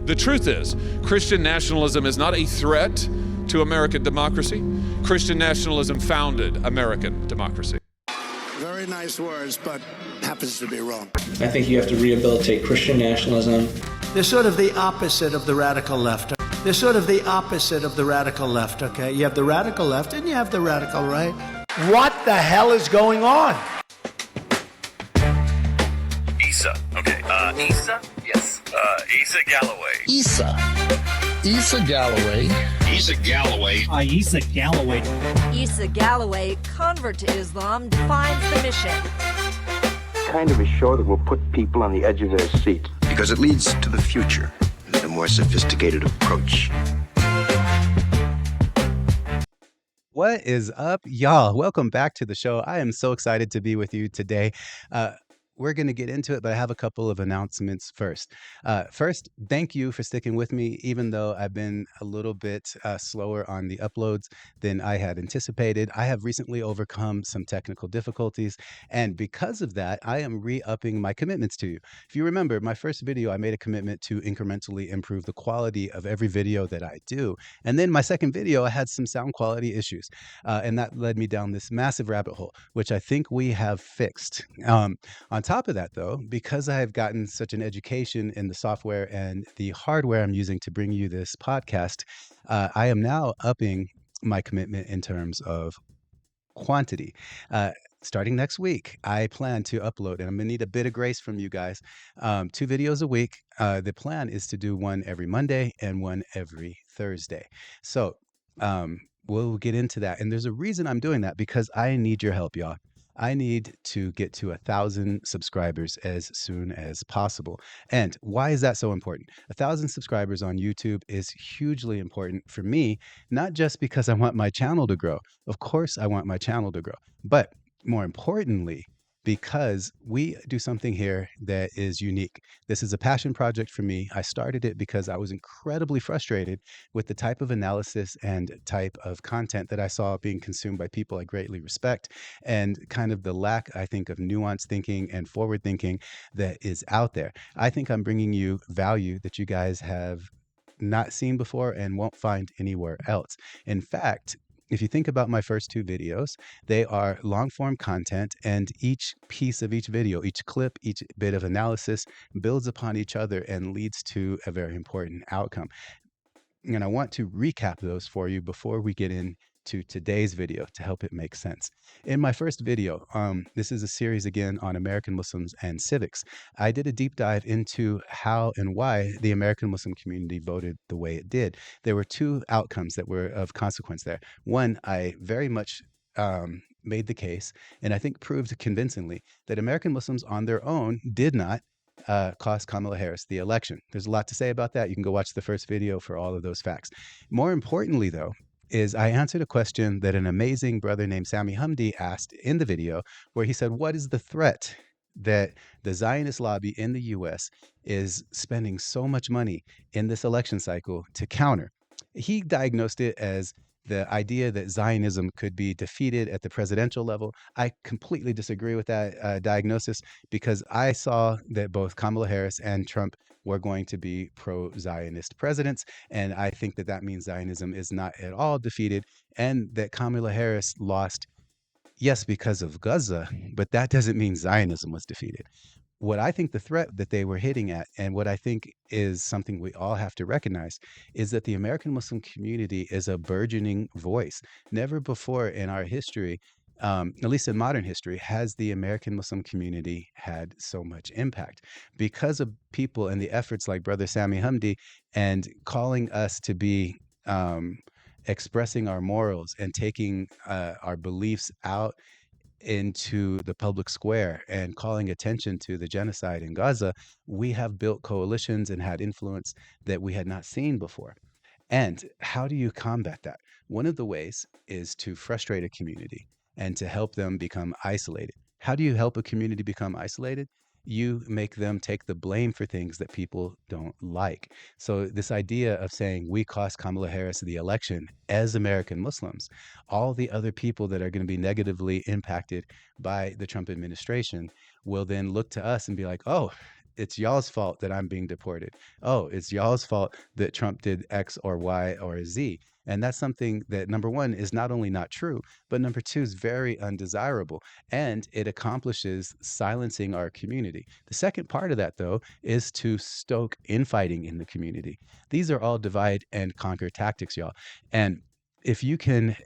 The truth is, Christian nationalism is not a threat to American democracy. Christian nationalism founded American democracy. Very nice words, but happens to be wrong. I think you have to rehabilitate Christian nationalism. They're sort of the opposite of the radical left. They're sort of the opposite of the radical left, okay? You have the radical left and you have the radical right. What the hell is going on? Esa. Okay. Esa? Yes. Esa Galloway. Esa Galloway. Esa Galloway. Esa Galloway. Esa Galloway, convert to Islam, defines the mission. Kind of a show that will put people on the edge of their seat. Because it leads to the future, a more sophisticated approach. What is up, y'all? Welcome back to the show. I am so excited to be with you today. We're going to get into it, but I have a couple of announcements first. First, thank you for sticking with me, even though I've been a little bit slower on the uploads than I had anticipated. I have recently overcome some technical difficulties, and because of that, I am re-upping my commitments to you. If you remember, my first video, I made a commitment to incrementally improve the quality of every video that I do. And then my second video, I had some sound quality issues, and that led me down this massive rabbit hole, which I think we have fixed. On top of that, though, because I have gotten such an education in the software and the hardware I'm using to bring you this podcast, I am now upping my commitment in terms of quantity. Starting next week, I plan to upload, and I'm going to need a bit of grace from you guys, 2 videos a week. The plan is to do one every Monday and one every Thursday. So we'll get into that. And there's a reason I'm doing that, because I need your help, y'all. I need to get to 1,000 subscribers as soon as possible. And why is that so important? 1,000 subscribers on YouTube is hugely important for me, not just because I want my channel to grow. Of course, I want my channel to grow, but more importantly, because we do something here that is unique. This is a passion project for me. I started it because I was incredibly frustrated with the type of analysis and type of content that I saw being consumed by people I greatly respect, and kind of the lack, I think, of nuanced thinking and forward thinking that is out there. I think I'm bringing you value that you guys have not seen before and won't find anywhere else. In fact, if you think about my first 2 videos, they are long form content, and each piece of each video, each clip, each bit of analysis builds upon each other and leads to a very important outcome. And I want to recap those for you before we get into today's video to help it make sense. In my first video, this is a series again on American Muslims and civics. I did a deep dive into how and why the American Muslim community voted the way it did. There were 2 outcomes that were of consequence there. One, I very much made the case, and I think proved convincingly, that American Muslims on their own did not cost Kamala Harris the election. There's a lot to say about that. You can go watch the first video for all of those facts. More importantly, though, is I answered a question that an amazing brother named Sami Hamdi asked in the video, where he said, what is the threat that the Zionist lobby in the US is spending so much money in this election cycle to counter? He diagnosed it as the idea that Zionism could be defeated at the presidential level. I completely disagree with that diagnosis, because I saw that both Kamala Harris and Trump were going to be pro-Zionist presidents. And I think that that means Zionism is not at all defeated, and that Kamala Harris lost, yes, because of Gaza, but that doesn't mean Zionism was defeated. What I think the threat that they were hitting at, and what I think is something we all have to recognize, is that the American Muslim community is a burgeoning voice. Never before in our history, at least in modern history, has the American Muslim community had so much impact, because of people and the efforts like Brother Sami Hamdi, and calling us to be expressing our morals and taking our beliefs out into the public square and calling attention to the genocide in Gaza. We have built coalitions and had influence that we had not seen before. And how do you combat that? One of the ways is to frustrate a community and to help them become isolated. How do you help a community become isolated? You make them take the blame for things that people don't like. So this idea of saying we cost Kamala Harris the election as American Muslims, all the other people that are going to be negatively impacted by the Trump administration will then look to us and be like, oh, it's y'all's fault that I'm being deported. Oh, it's y'all's fault that Trump did X or Y or Z. And that's something that, number one, is not only not true, but number two, is very undesirable. And it accomplishes silencing our community. The second part of that, though, is to stoke infighting in the community. These are all divide and conquer tactics, y'all. And if you can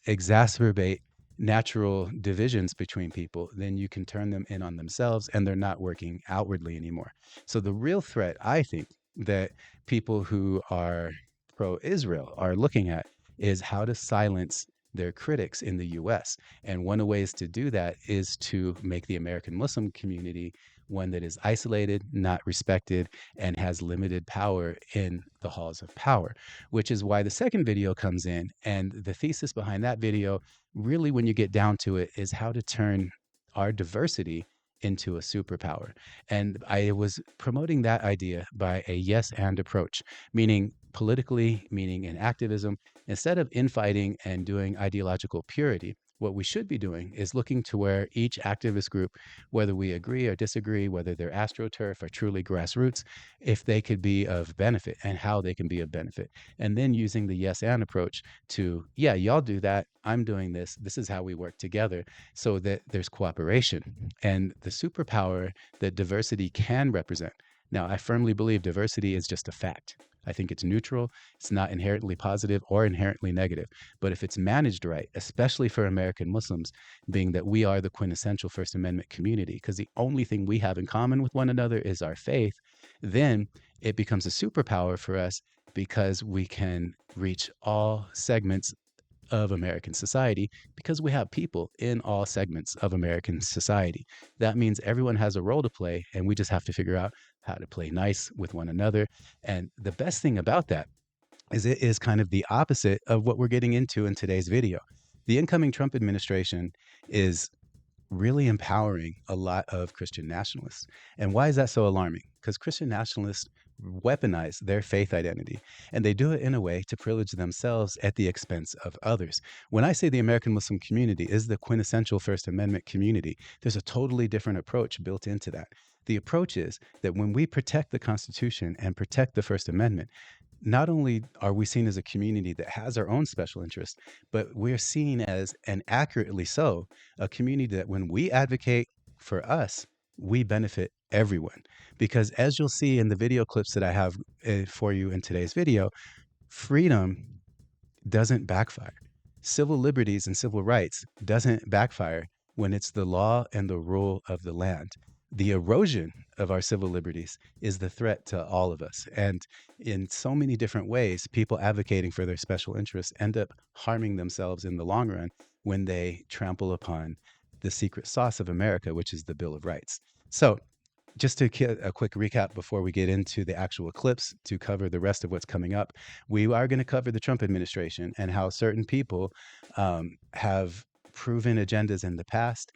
exacerbate natural divisions between people, then you can turn them in on themselves and they're not working outwardly anymore. So the real threat, I think, that people who are pro-Israel are looking at is how to silence their critics in the US. And one of the ways to do that is to make the American Muslim community one that is isolated, not respected, and has limited power in the halls of power, which is why the second video comes in. And the thesis behind that video, really, when you get down to it, is how to turn our diversity into a superpower. And I was promoting that idea by a yes and approach, meaning politically, meaning in activism, instead of infighting and doing ideological purity. What we should be doing is looking to where each activist group, whether we agree or disagree, whether they're astroturf or truly grassroots, if they could be of benefit and how they can be of benefit. And then using the yes and approach to, yeah, y'all do that, I'm doing this, this is how we work together, so that there's cooperation and the superpower that diversity can represent. Now, I firmly believe diversity is just a fact. I think it's neutral. It's not inherently positive or inherently negative. But if it's managed right, especially for American Muslims, being that we are the quintessential First Amendment community, because the only thing we have in common with one another is our faith, then it becomes a superpower for us because we can reach all segments of American society because we have people in all segments of American society. That means everyone has a role to play, and we just have to figure out how to play nice with one another. And the best thing about that is it is kind of the opposite of what we're getting into in today's video. The incoming Trump administration is really empowering a lot of Christian nationalists. And why is that so alarming? Because Christian nationalists weaponize their faith identity, and they do it in a way to privilege themselves at the expense of others. When I say the American Muslim community is the quintessential First Amendment community, there's a totally different approach built into that. The approach is that when we protect the Constitution and protect the First Amendment, not only are we seen as a community that has our own special interests, but we're seen as, and accurately so, a community that when we advocate for us, we benefit everyone. Because as you'll see in the video clips that I have for you in today's video, freedom doesn't backfire. Civil liberties and civil rights doesn't backfire when it's the law and the rule of the land. The erosion of our civil liberties is the threat to all of us. And in so many different ways, people advocating for their special interests end up harming themselves in the long run when they trample upon the secret sauce of America, which is the Bill of Rights. So just to get a quick recap before we get into the actual clips to cover the rest of what's coming up, we are going to cover the Trump administration and how certain people have proven agendas in the past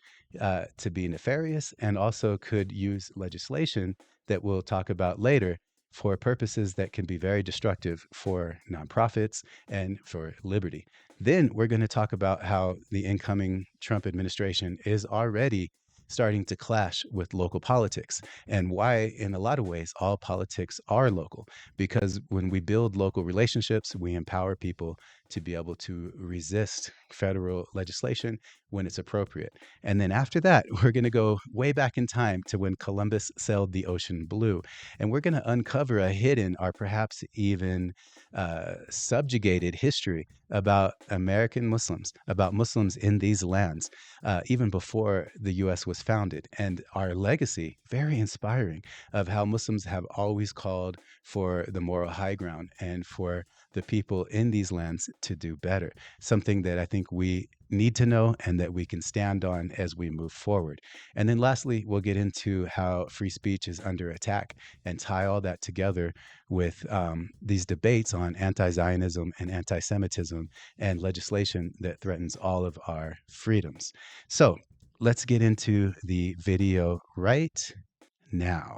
to be nefarious, and also could use legislation that we'll talk about later for purposes that can be very destructive for nonprofits and for liberty. Then we're going to talk about how the incoming Trump administration is already starting to clash with local politics, and why in a lot of ways all politics are local, because when we build local relationships, we empower people to be able to resist federal legislation when it's appropriate. And then after that, we're going to go way back in time to when Columbus sailed the ocean blue, and we're going to uncover a hidden or perhaps even subjugated history about American Muslims, about Muslims in these lands, even before the U.S. was founded. And our legacy, very inspiring, of how Muslims have always called for the moral high ground and for the people in these lands to do better. Something that I think we need to know and that we can stand on as we move forward. And then lastly, we'll get into how free speech is under attack and tie all that together with these debates on anti-Zionism and anti-Semitism and legislation that threatens all of our freedoms. So let's get into the video right now.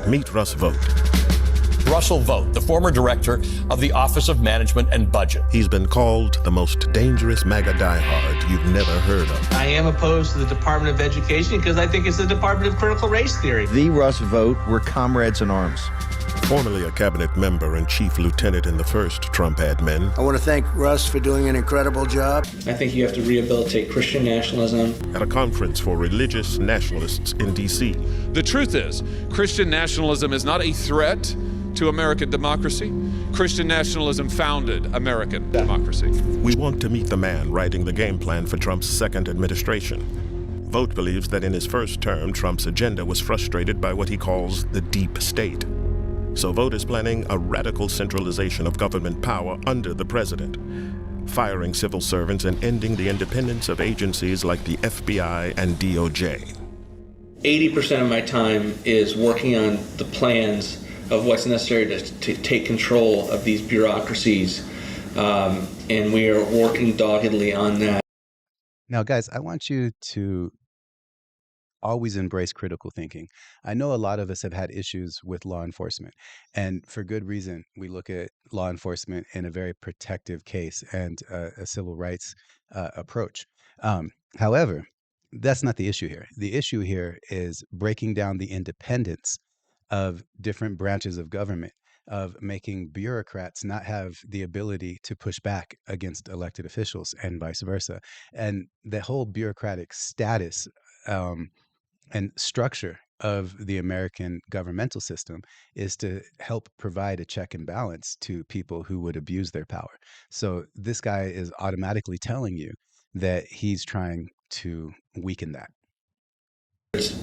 Meet Russ Vought. Russell Vought, the former director of the Office of Management and Budget. He's been called the most dangerous MAGA diehard you've never heard of. I am opposed to the Department of Education because I think it's the Department of Critical Race Theory. The Russ Vought were comrades in arms. Formerly a cabinet member and chief lieutenant in the first Trump admin. I want to thank Russ for doing an incredible job. I think you have to rehabilitate Christian nationalism. At a conference for religious nationalists in D.C. The truth is, Christian nationalism is not a threat to American democracy. Christian nationalism founded American democracy. We want to meet the man writing the game plan for Trump's second administration. Vought believes that in his first term, Trump's agenda was frustrated by what he calls the deep state. So Vought is planning a radical centralization of government power under the president, firing civil servants and ending the independence of agencies like the FBI and DOJ. 80% of my time is working on the plans of what's necessary to take control of these bureaucracies, and we are working doggedly on that. Now, guys, I want you to always embrace critical thinking. I know a lot of us have had issues with law enforcement, and for good reason. We look at law enforcement in a very protective case and a civil rights approach. However, that's not the issue here. The issue here is breaking down the independence of different branches of government, of making bureaucrats not have the ability to push back against elected officials and vice versa. And the whole bureaucratic status and structure of the American governmental system is to help provide a check and balance to people who would abuse their power. So this guy is automatically telling you that he's trying to weaken that. It's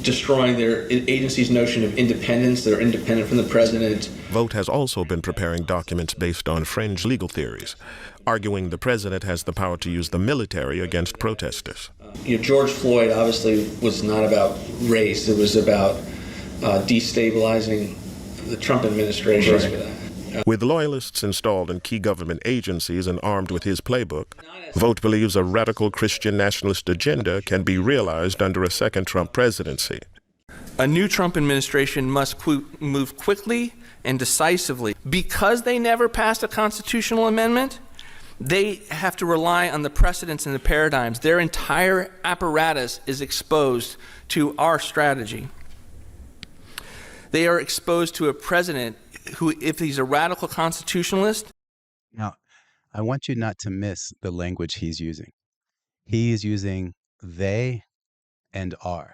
destroying their agency's notion of independence. They're independent from the president. Vought has also been preparing documents based on fringe legal theories, arguing the president has the power to use the military against protesters. George Floyd obviously was not about race. It was about destabilizing the Trump administration. Right. With loyalists installed in key government agencies and armed with his playbook, Vought believes a radical Christian nationalist agenda can be realized under a second Trump presidency. A new Trump administration must move quickly and decisively. Because they never passed a constitutional amendment, they have to rely on the precedents and the paradigms. Their entire apparatus is exposed to our strategy. They are exposed to a president who, if he's a radical constitutionalist. Now, I want you not to miss the language he's using. He is using they and are.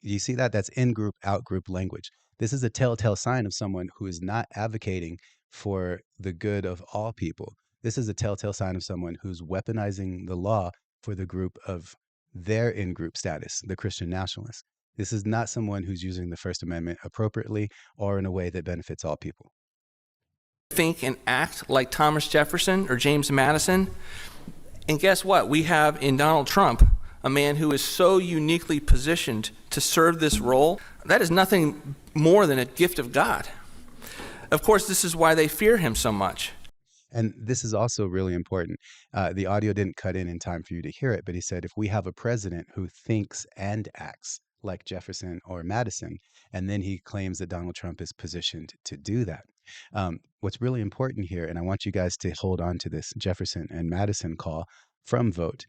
You see that? That's in-group, out-group language. This is a telltale sign of someone who is not advocating for the good of all people. This is a telltale sign of someone who's weaponizing the law for the group of their in-group status, the Christian nationalists. This is not someone who's using the First Amendment appropriately or in a way that benefits all people. Think and act like Thomas Jefferson or James Madison. And guess what? We have in Donald Trump a man who is so uniquely positioned to serve this role. That is nothing more than a gift of God. Of course, this is why they fear him so much. And this is also really important. The audio didn't cut in time for you to hear it, but he said, if we have a president who thinks and acts like Jefferson or Madison, and then he claims that Donald Trump is positioned to do that. What's really important here, and I want you guys to hold on to this Jefferson and Madison call from Vought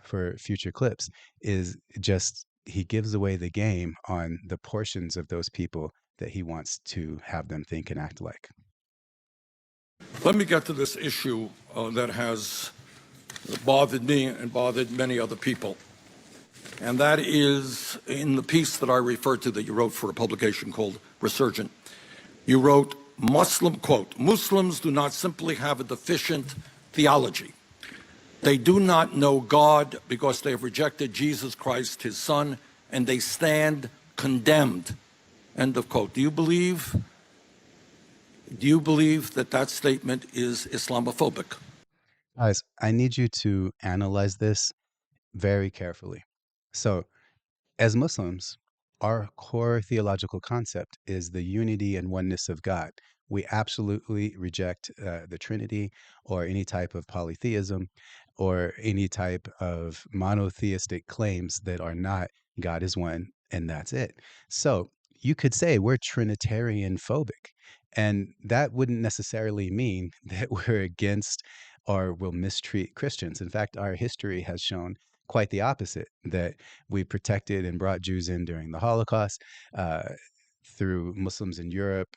for future clips, is just he gives away the game on the portions of those people that he wants to have them think and act like. Let me get to this issue that has bothered me and bothered many other people. And that is in the piece that I referred to that you wrote for a publication called Resurgent. You wrote, quote, Muslims do not simply have a deficient theology. They do not know God because they have rejected Jesus Christ, his son, and they stand condemned. End of quote. Do you believe that statement is Islamophobic? Guys, I need you to analyze this very carefully. So, as Muslims, our core theological concept is the unity and oneness of God. We absolutely reject the Trinity or any type of polytheism or any type of monotheistic claims that are not God is one and that's it. So, you could say we're Trinitarian phobic. And that wouldn't necessarily mean that we're against or will mistreat Christians. In fact, our history has shown quite the opposite, that we protected and brought Jews in during the Holocaust, through Muslims in Europe,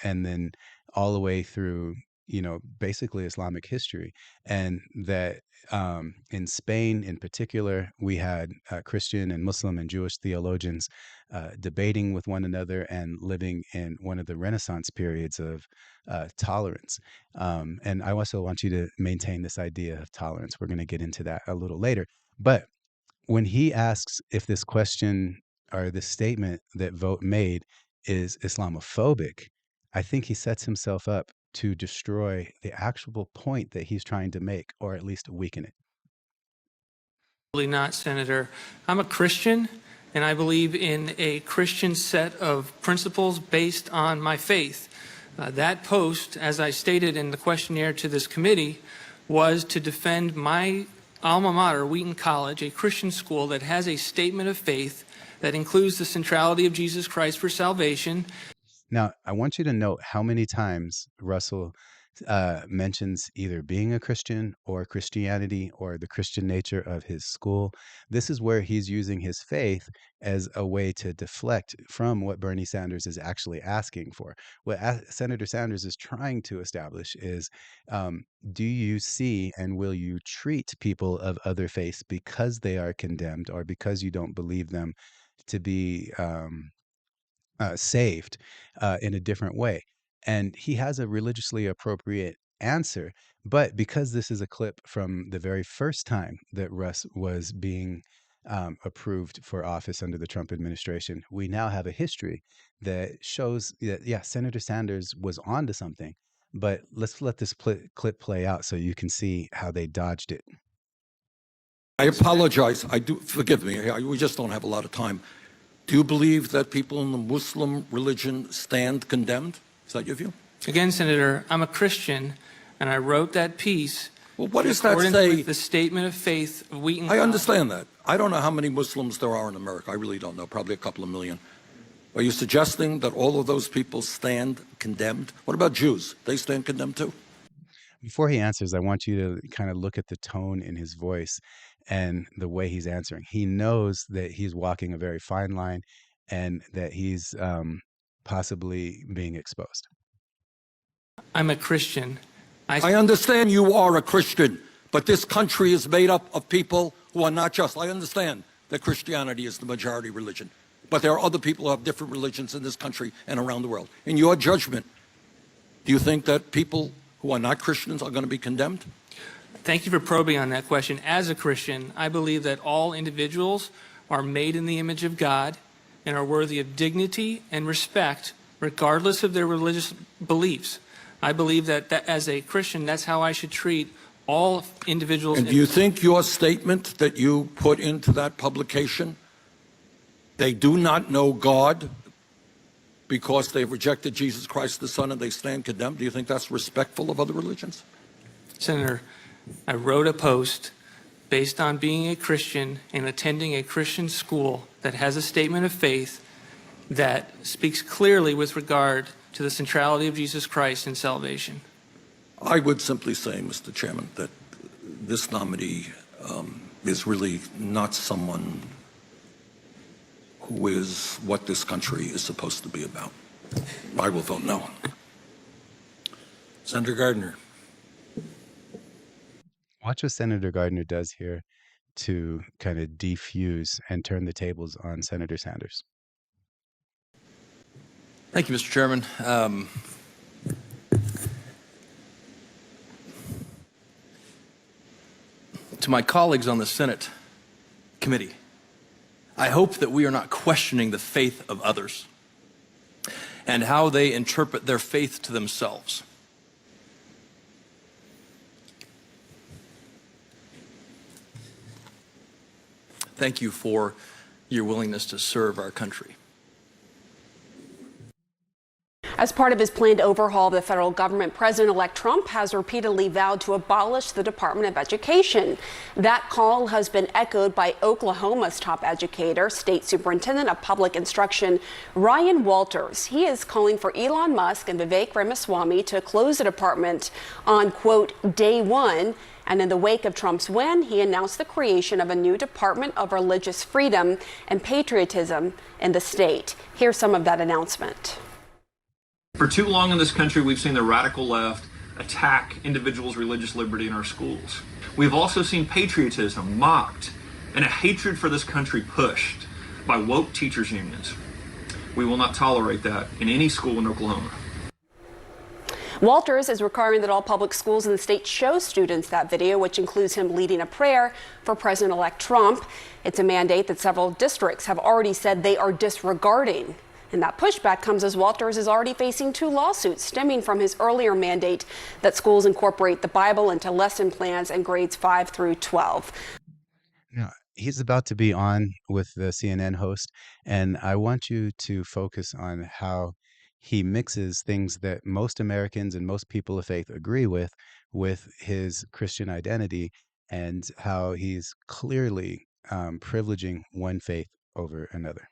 and then all the way through, basically Islamic history. And that in Spain in particular, we had Christian and Muslim and Jewish theologians debating with one another and living in one of the Renaissance periods of tolerance. And I also want you to maintain this idea of tolerance. We're going to get into that a little later. But when he asks if this question or this statement that Vought made is Islamophobic, I think he sets himself up to destroy the actual point that he's trying to make, or at least weaken it. Absolutely not, Senator. I'm a Christian, and I believe in a Christian set of principles based on my faith. That post, as I stated in the questionnaire to this committee, was to defend my alma mater, Wheaton College, a Christian school that has a statement of faith that includes the centrality of Jesus Christ for salvation. Now, I want you to note how many times Russell mentions either being a Christian or Christianity or the Christian nature of his school. This is where he's using his faith as a way to deflect from what Bernie Sanders is actually asking for. What Senator Sanders is trying to establish is, do you see and will you treat people of other faiths because they are condemned or because you don't believe them to be saved in a different way? And he has a religiously appropriate answer. But because this is a clip from the very first time that Russ was being approved for office under the Trump administration, we now have a history that shows that, yeah, Senator Sanders was onto something. But let's let this clip play out so you can see how they dodged it. I apologize. Forgive me. We just don't have a lot of time. Do you believe that people in the Muslim religion stand condemned? Is that your view? Again, Senator, I'm a Christian, and I wrote that piece. Well, what does that say? With the statement of faith of Wheaton. I understand that. I don't know how many Muslims there are in America. I really don't know. Probably a couple of million. Are you suggesting that all of those people stand condemned? What about Jews? They stand condemned too? Before he answers, I want you to kind of look at the tone in his voice and the way he's answering. He knows that he's walking a very fine line and that he's possibly being exposed. I'm a Christian. I understand you are a Christian, but this country is made up of people who are not just. I understand that Christianity is the majority religion, but there are other people who have different religions in this country and around the world. In your judgment, do you think that people who are not Christians are going to be condemned? Thank you for probing on that question. As a Christian, I believe that all individuals are made in the image of God and are worthy of dignity and respect, regardless of their religious beliefs. I believe that as a Christian, that's how I should treat all individuals. And do you think your statement that you put into that publication, they do not know God because they've rejected Jesus Christ the Son and they stand condemned, do you think that's respectful of other religions? Senator, I wrote a post based on being a Christian and attending a Christian school that has a statement of faith that speaks clearly with regard to the centrality of Jesus Christ in salvation. I would simply say, Mr. Chairman, that this nominee is really not someone who is what this country is supposed to be about. I will vote no. Senator Gardner. Watch what Senator Gardner does here to kind of defuse and turn the tables on Senator Sanders. Thank you, Mr. Chairman. To my colleagues on the Senate committee, I hope that we are not questioning the faith of others and how they interpret their faith to themselves. Thank you for your willingness to serve our country. As part of his planned overhaul of the federal government, President-elect Trump has repeatedly vowed to abolish the Department of Education. That call has been echoed by Oklahoma's top educator, State Superintendent of Public Instruction, Ryan Walters. He is calling for Elon Musk and Vivek Ramaswamy to close the department on, quote, day one. And in the wake of Trump's win, he announced the creation of a new Department of Religious Freedom and Patriotism in the state. Here's some of that announcement. For too long in this country, we've seen the radical left attack individuals' religious liberty in our schools. We've also seen patriotism mocked and a hatred for this country pushed by woke teachers' unions. We will not tolerate that in any school in Oklahoma. Walters is requiring that all public schools in the state show students that video, which includes him leading a prayer for President-elect Trump. It's a mandate that several districts have already said they are disregarding. And that pushback comes as Walters is already facing 2 lawsuits stemming from his earlier mandate that schools incorporate the Bible into lesson plans in grades 5 through 12. Now, he's about to be on with the CNN host, and I want you to focus on how he mixes things that most Americans and most people of faith agree with his Christian identity, and how he's clearly privileging one faith over another.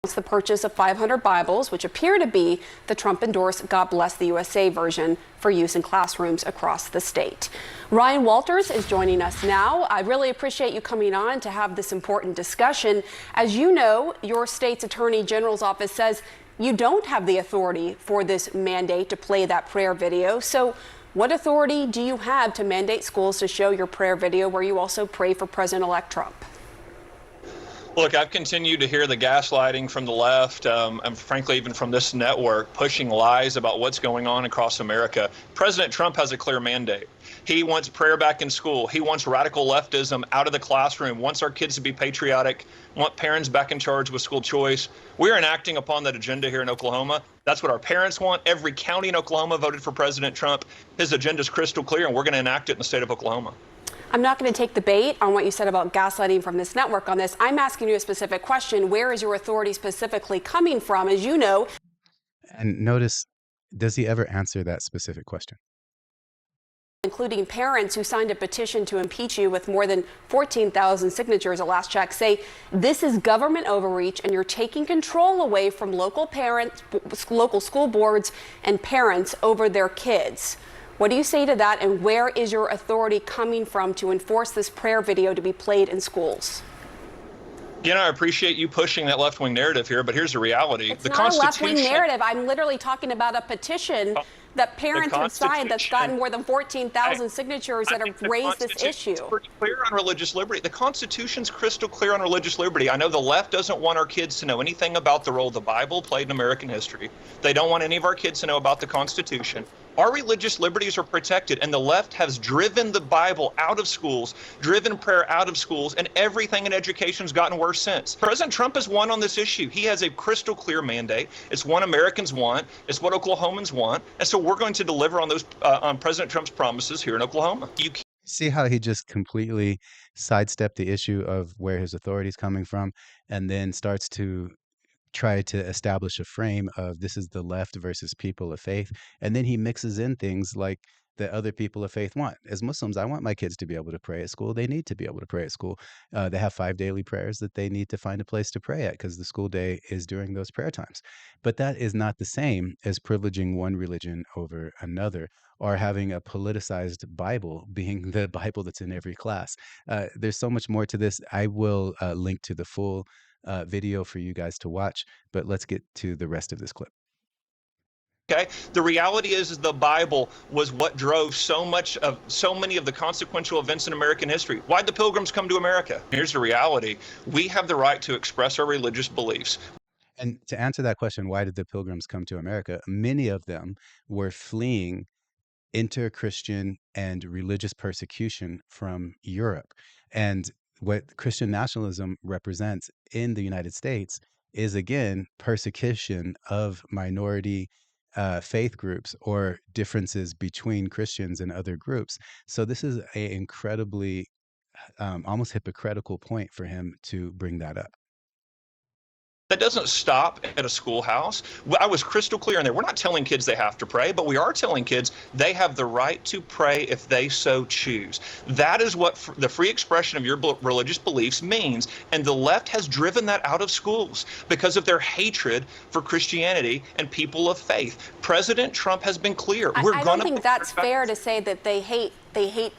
It's the purchase of 500 Bibles, which appear to be the Trump-endorsed God Bless the USA version for use in classrooms across the state. Ryan Walters is joining us now. I really appreciate you coming on to have this important discussion. As you know, your state's Attorney General's office says you don't have the authority for this mandate to play that prayer video. So what authority do you have to mandate schools to show your prayer video where you also pray for President-elect Trump? Look, I've continued to hear the gaslighting from the left, and frankly, even from this network, pushing lies about what's going on across America. President Trump has a clear mandate. He wants prayer back in school. He wants radical leftism out of the classroom, wants our kids to be patriotic, want parents back in charge with school choice. We're enacting upon that agenda here in Oklahoma. That's what our parents want. Every county in Oklahoma voted for President Trump. His agenda is crystal clear, and we're going to enact it in the state of Oklahoma. I'm not going to take the bait on what you said about gaslighting from this network on this. I'm asking you a specific question. Where is your authority specifically coming from? As you know. And notice, does he ever answer that specific question? Including parents who signed a petition to impeach you with more than 14,000 signatures at last check, say this is government overreach and you're taking control away from local parents, local school boards and parents over their kids. What do you say to that, and where is your authority coming from to enforce this prayer video to be played in schools? Again, I appreciate you pushing that left-wing narrative here, but here's the reality. It's not a left-wing narrative. I'm literally talking about a petition that parents have signed that's gotten more than 14,000 signatures that have raised this issue. It's pretty clear on religious liberty. The Constitution's crystal clear on religious liberty. I know the left doesn't want our kids to know anything about the role the Bible played in American history. They don't want any of our kids to know about the Constitution. Our religious liberties are protected, and the left has driven the Bible out of schools, driven prayer out of schools, and everything in education has gotten worse since. President Trump has won on this issue. He has a crystal clear mandate. It's what Americans want. It's what Oklahomans want. And so we're going to deliver on those on President Trump's promises here in Oklahoma. See how he just completely sidestepped the issue of where his authority is coming from, and then starts to try to establish a frame of this is the left versus people of faith. And then he mixes in things like that other people of faith want. As Muslims, I want my kids to be able to pray at school. They need to be able to pray at school. They have 5 daily prayers that they need to find a place to pray at because the school day is during those prayer times. But that is not the same as privileging one religion over another, or having a politicized Bible being the Bible that's in every class. There's so much more to this. I will link to the full video for you guys to watch, but let's get to the rest of this clip. Okay, the reality is the Bible was what drove so many of the consequential events in American history. Why'd the Pilgrims come to America? Here's the reality. We have the right to express our religious beliefs. And to answer that question, why did the Pilgrims come to America? Many of them were fleeing inter-Christian and religious persecution from Europe. And what Christian nationalism represents in the United States is, again, persecution of minority faith groups or differences between Christians and other groups. So this is an incredibly, almost hypocritical point for him to bring that up. That doesn't stop at a schoolhouse. I was crystal clear in there. We're not telling kids they have to pray, but we are telling kids they have the right to pray if they so choose. That is what the free expression of your religious beliefs means. And the left has driven that out of schools because of their hatred for Christianity and people of faith. President Trump has been clear. I don't think that's fair to say that they hate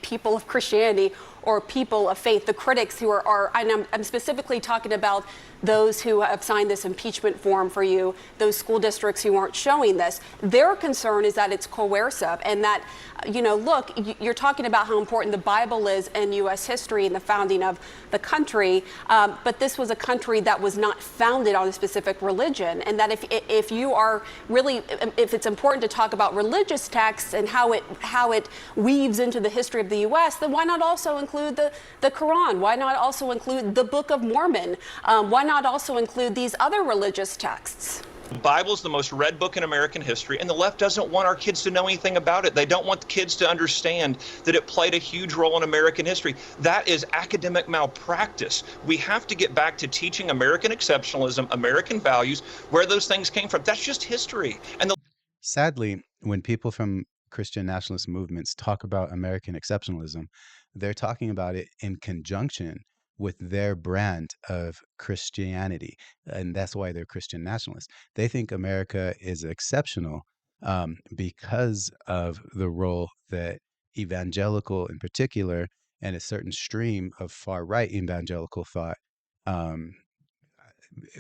people of Christianity or people of faith. The critics who are and I'm specifically talking about those who have signed this impeachment form for you, those school districts who aren't showing this. Their concern is that it's coercive and that, look, you're talking about how important the Bible is in U.S. history and the founding of the country, but this was a country that was not founded on a specific religion, and that if you are really, if it's important to talk about religious texts and how it weaves into the history of the U.S., then why not also include the Quran? Why not also include the Book of Mormon? Why not also include these other religious texts? The Bible is the most read book in American history, and the left doesn't want our kids to know anything about it. They don't want the kids to understand that it played a huge role in American history. That is academic malpractice. We have to get back to teaching American exceptionalism, American values, where those things came from. That's just history. And Sadly, when people from Christian nationalist movements talk about American exceptionalism, they're talking about it in conjunction with their brand of Christianity. And that's why they're Christian nationalists. They think America is exceptional because of the role that evangelical, in particular, and a certain stream of far-right evangelical thought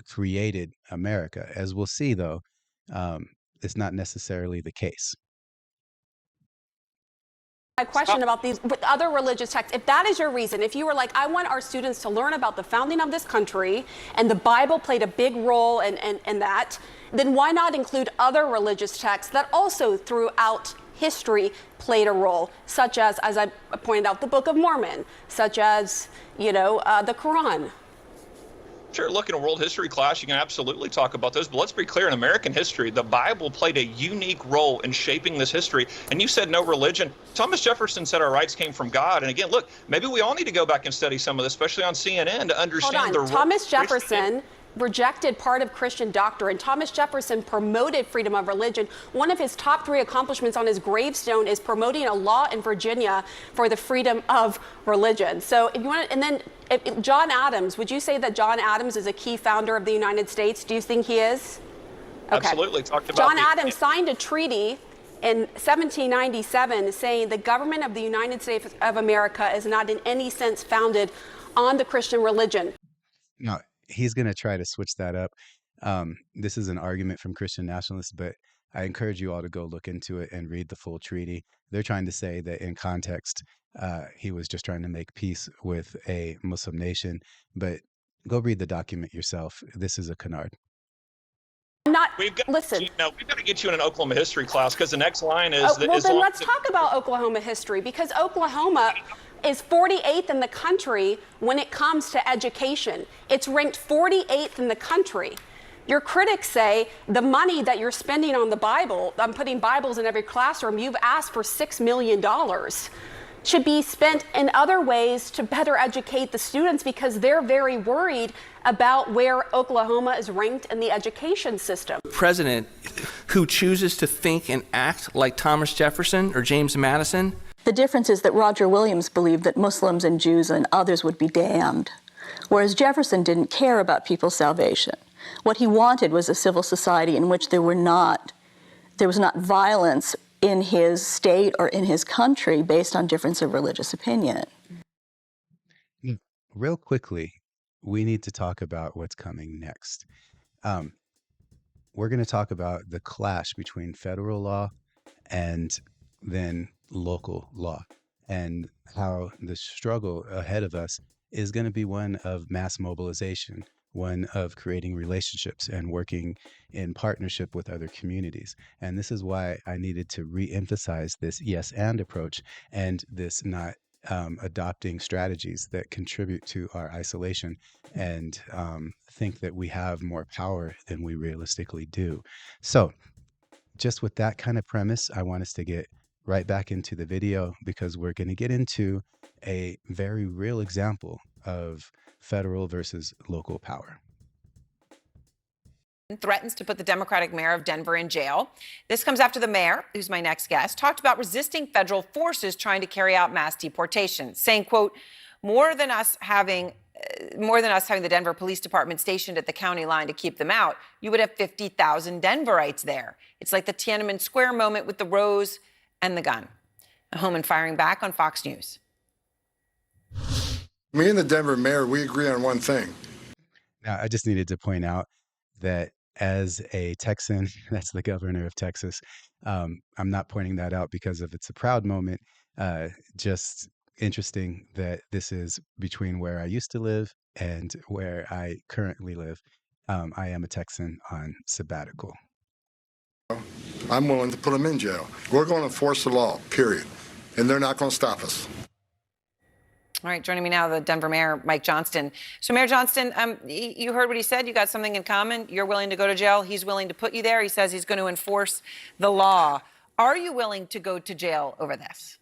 created America. As we'll see, though, it's not necessarily the case. My question about these with other religious texts, if that is your reason, if you were like, I want our students to learn about the founding of this country and the Bible played a big role in that, then why not include other religious texts that also throughout history played a role, such as I pointed out, the Book of Mormon, such as, the Quran? Sure, look, in a world history class, you can absolutely talk about those, but let's be clear, in American history, the Bible played a unique role in shaping this history. And you said no religion. Thomas Jefferson said our rights came from God. And again, look, maybe we all need to go back and study some of this, especially on CNN, to understand the role. Thomas Jefferson rejected part of Christian doctrine. Thomas Jefferson promoted freedom of religion. One of his top 3 accomplishments on his gravestone is promoting a law in Virginia for the freedom of religion. So if you want, and then John Adams, would you say that John Adams is a key founder of the United States? Do you think he is? Okay. Absolutely. Talked about John Adams signed a treaty in 1797 saying the government of the United States of America is not in any sense founded on the Christian religion. No, he's going to try to switch that up. This is an argument from Christian nationalists, but I encourage you all to go look into it and read the full treaty. They're trying to say that in context, he was just trying to make peace with a Muslim nation, but go read the document yourself. This is a canard. Listen. We've got to get you in an Oklahoma history class because the next line is... let's talk about Oklahoma history, because Oklahoma is 48th in the country when it comes to education. It's ranked 48th in the country. Your critics say the money that you're spending on the Bible, I'm putting Bibles in every classroom, you've asked for $6 million, should be spent in other ways to better educate the students because they're very worried about where Oklahoma is ranked in the education system. The president who chooses to think and act like Thomas Jefferson or James Madison. The difference is that Roger Williams believed that Muslims and Jews and others would be damned, whereas Jefferson didn't care about people's salvation. What he wanted was a civil society in which there was not violence in his state or in his country based on difference of religious opinion. Real quickly, we need to talk about what's coming next. We're going to talk about the clash between federal law and then local law, and how the struggle ahead of us is going to be one of mass mobilization, one of creating relationships and working in partnership with other communities. And this is why I needed to re-emphasize this yes and approach and this not adopting strategies that contribute to our isolation and think that we have more power than we realistically do. So just with that kind of premise, I want us to get right back into the video because we're going to get into a very real example of federal versus local power. threatens to put the Democratic mayor of Denver in jail. This comes after the mayor, who's my next guest, talked about resisting federal forces trying to carry out mass deportations, saying, quote, more than us having the Denver Police Department stationed at the county line to keep them out, you would have 50,000 Denverites there. It's like the Tiananmen Square moment with the rose and the gun. Homan firing back on Fox News. Me and the Denver mayor, we agree on one thing. Now, I just needed to point out that as a Texan, that's the governor of Texas. I'm not pointing that out because of it's a proud moment. Just interesting that this is between where I used to live and where I currently live. I am a Texan on sabbatical. I'm willing to put them in jail. We're going to enforce the law, period. And they're not going to stop us. All right, joining me now, the Denver Mayor, Mike Johnston. So, Mayor Johnston, you heard what he said. You got something in common. You're willing to go to jail. He's willing to put you there. He says he's going to enforce the law. Are you willing to go to jail over this?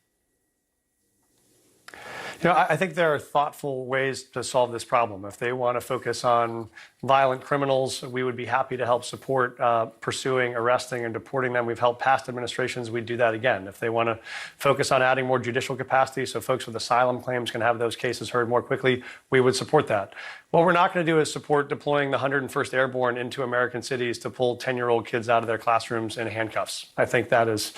You know, I think there are thoughtful ways to solve this problem. If they want to focus on violent criminals, we would be happy to help support pursuing, arresting, and deporting them. We've helped past administrations. We'd do that again. If they want to focus on adding more judicial capacity so folks with asylum claims can have those cases heard more quickly, we would support that. What we're not going to do is support deploying the 101st Airborne into American cities to pull 10-year-old kids out of their classrooms in handcuffs. I think that is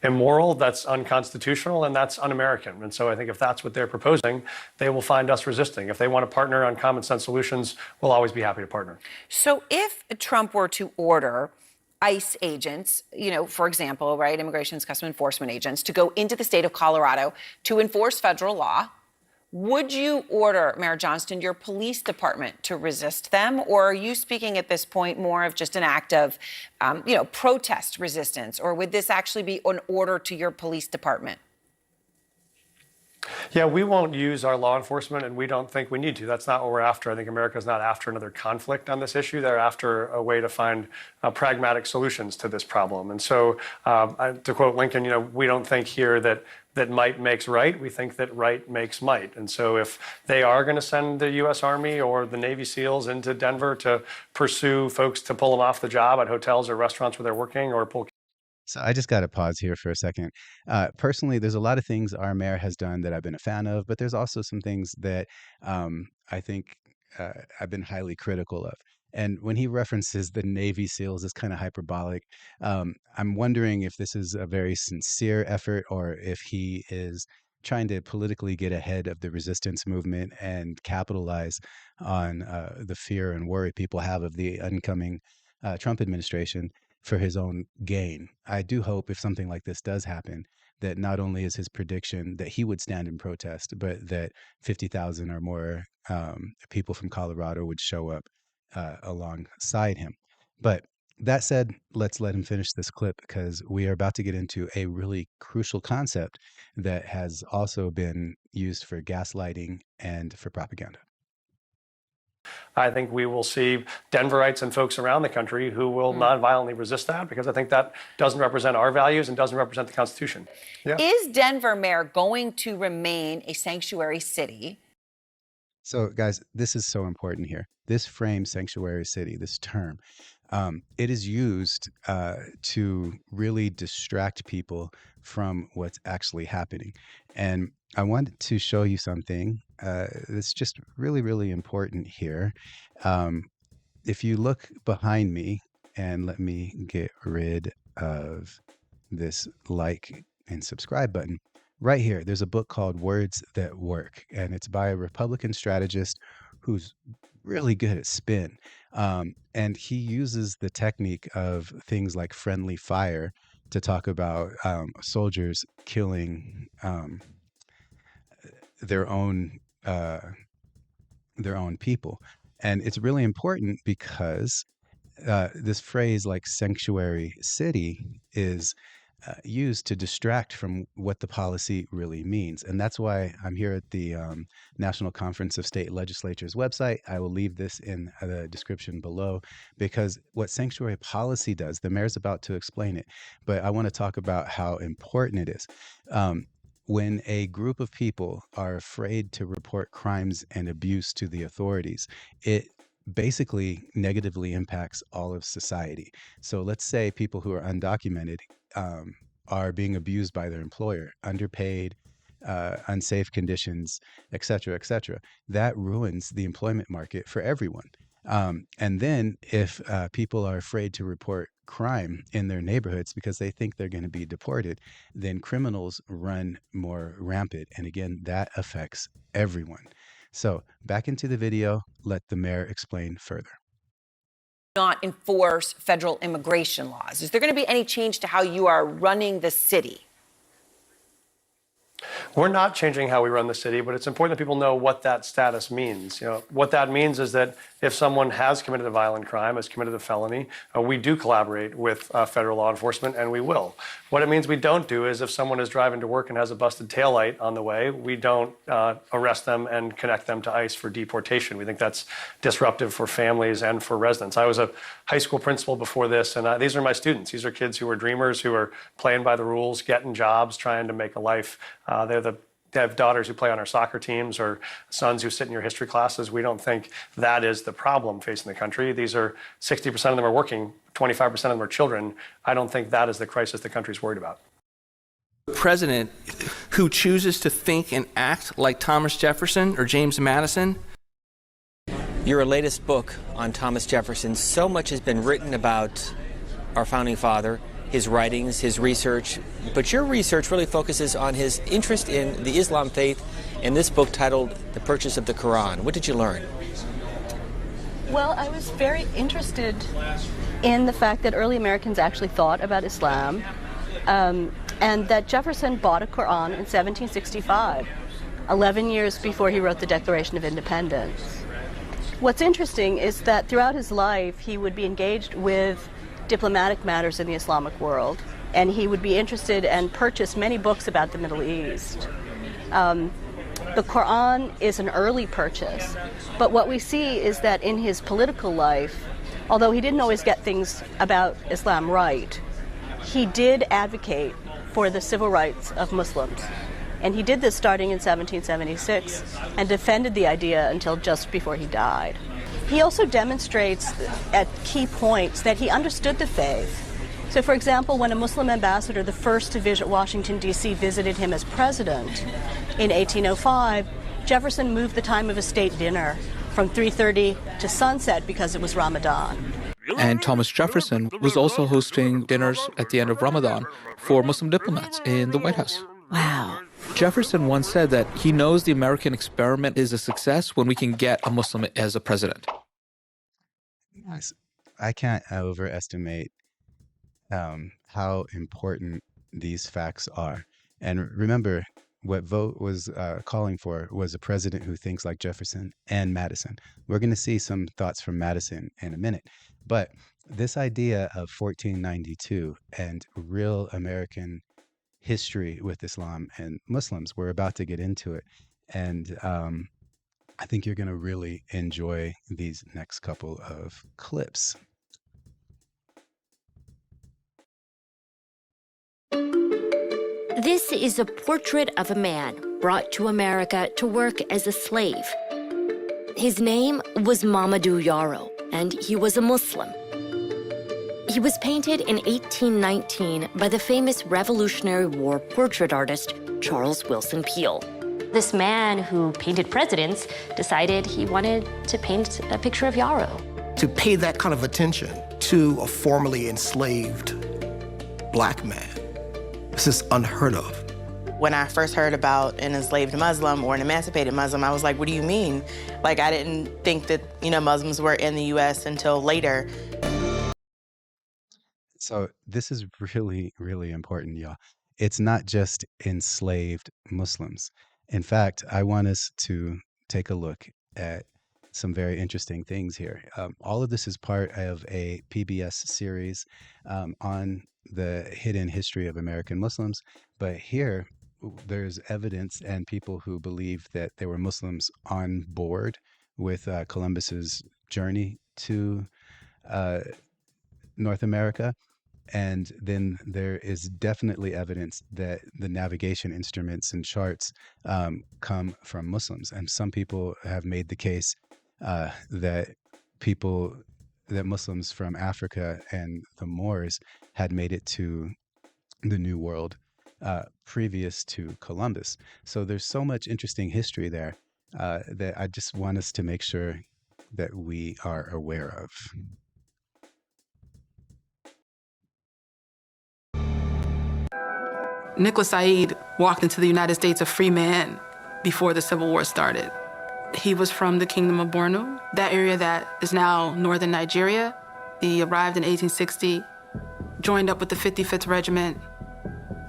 immoral, that's unconstitutional, and that's un-American. And so I think if that's what they're proposing, they will find us resisting. If they want to partner on common sense solutions, we'll always be happy to partner. So if Trump were to order ICE agents, you know, for example, right, Immigration and Customs Enforcement agents, to go into the state of Colorado to enforce federal law, would you order, Mayor Johnston, your police department to resist them? Or are you speaking at this point more of just an act of, protest resistance? Or would this actually be an order to your police department? Yeah, we won't use our law enforcement, and we don't think we need to. That's not what we're after. I think America's not after another conflict on this issue. They're after a way to find pragmatic solutions to this problem. And so, to quote Lincoln, we don't think here that might makes right. We think that right makes might. And so if they are going to send the U.S. Army or the Navy SEALs into Denver to pursue folks to pull them off the job at hotels or restaurants where they're working or pull. So I just got to pause here for a second. Personally, there's a lot of things our mayor has done that I've been a fan of, but there's also some things that I think I've been highly critical of. And when he references the Navy SEALs, it's kind of hyperbolic. I'm wondering if this is a very sincere effort or if he is trying to politically get ahead of the resistance movement and capitalize on the fear and worry people have of the incoming Trump administration for his own gain. I do hope if something like this does happen, that not only is his prediction that he would stand in protest, but that 50,000 or more people from Colorado would show up alongside him. But that said, let's let him finish this clip because we are about to get into a really crucial concept that has also been used for gaslighting and for propaganda. I think we will see Denverites and folks around the country who will nonviolently resist that because I think that doesn't represent our values and doesn't represent the Constitution. Yeah. Is Denver, Mayor, going to remain a sanctuary city? So, guys, this is so important here. This frame, sanctuary city, this term, it is used to really distract people from what's actually happening. And I wanted to show you something that's just really, really important here. If you look behind me, and let me get rid of this like and subscribe button. Right here, there's a book called Words That Work, and it's by a Republican strategist who's really good at spin. And he uses the technique of things like friendly fire to talk about soldiers killing their own people. And it's really important because this phrase like sanctuary city is used to distract from what the policy really means. And that's why I'm here at the National Conference of State Legislatures website. I will leave this in the description below because what sanctuary policy does, the mayor's about to explain it, but I want to talk about how important it is. When a group of people are afraid to report crimes and abuse to the authorities, it basically negatively impacts all of society. So let's say people who are undocumented are being abused by their employer, underpaid, unsafe conditions, et cetera, et cetera. That ruins the employment market for everyone. And then if people are afraid to report crime in their neighborhoods because they think they're going to be deported, then criminals run more rampant. And again, that affects everyone. So back into the video, let the mayor explain further. Not enforce federal immigration laws. Is there going to be any change to how you are running the city? We're not changing how we run the city, but it's important that people know what that status means. What that means is that if someone has committed a violent crime, has committed a felony, we do collaborate with federal law enforcement, and we will. What it means we don't do is if someone is driving to work and has a busted taillight on the way, we don't arrest them and connect them to ICE for deportation. We think that's disruptive for families and for residents. I was a high school principal before this, and these are my students. These are kids who are dreamers, who are playing by the rules, getting jobs, trying to make a life. They have daughters who play on our soccer teams or sons who sit in your history classes. We don't think that is the problem facing the country. These are 60% of them are working, 25% of them are children. I don't think that is the crisis the country's worried about. A president who chooses to think and act like Thomas Jefferson or James Madison. Your latest book on Thomas Jefferson, so much has been written about our founding father, his writings, his research, but your research really focuses on his interest in the Islam faith in this book titled The Purchase of the Quran. What did you learn? Well, I was very interested in the fact that early Americans actually thought about Islam, and that Jefferson bought a Quran in 1765, 11 years before he wrote the Declaration of Independence. What's interesting is that throughout his life, he would be engaged with diplomatic matters in the Islamic world, and he would be interested and purchase many books about the Middle East. The Quran is an early purchase, but what we see is that in his political life, although he didn't always get things about Islam right, he did advocate for the civil rights of Muslims. And he did this starting in 1776 and defended the idea until just before he died. He also demonstrates at key points that he understood the faith. So, for example, when a Muslim ambassador, the first to visit Washington, D.C., visited him as president in 1805, Jefferson moved the time of a state dinner from 3:30 to sunset because it was Ramadan. And Thomas Jefferson was also hosting dinners at the end of Ramadan for Muslim diplomats in the White House. Wow. Jefferson once said that he knows the American experiment is a success when we can get a Muslim as a president. I can't overestimate how important these facts are. And remember, what Vought was calling for was a president who thinks like Jefferson and Madison. We're going to see some thoughts from Madison in a minute. But this idea of 1492 and real American history with Islam and Muslims, we're about to get into it. And I think you're going to really enjoy these next couple of clips. This is a portrait of a man brought to America to work as a slave. His name was Mamadou Yarrow, and he was a Muslim. He was painted in 1819 by the famous Revolutionary War portrait artist Charles Wilson Peale. This man who painted presidents decided he wanted to paint a picture of Yarrow. To pay that kind of attention to a formerly enslaved black man, this is unheard of. When I first heard about an enslaved Muslim or an emancipated Muslim, I was like, what do you mean? Like, I didn't think that, Muslims were in the U.S. until later. So this is really, really important, y'all. It's not just enslaved Muslims. In fact, I want us to take a look at some very interesting things here. All of this is part of a PBS series on the hidden history of American Muslims. But here, there's evidence and people who believe that there were Muslims on board with Columbus's journey to North America. And then there is definitely evidence that the navigation instruments and charts come from Muslims. And some people have made the case that people, that Muslims from Africa and the Moors had made it to the New World previous to Columbus. So there's so much interesting history there that I just want us to make sure that we are aware of. Nicholas Said walked into the United States a free man before the Civil War started. He was from the Kingdom of Borno, that area that is now northern Nigeria. He arrived in 1860, joined up with the 55th Regiment,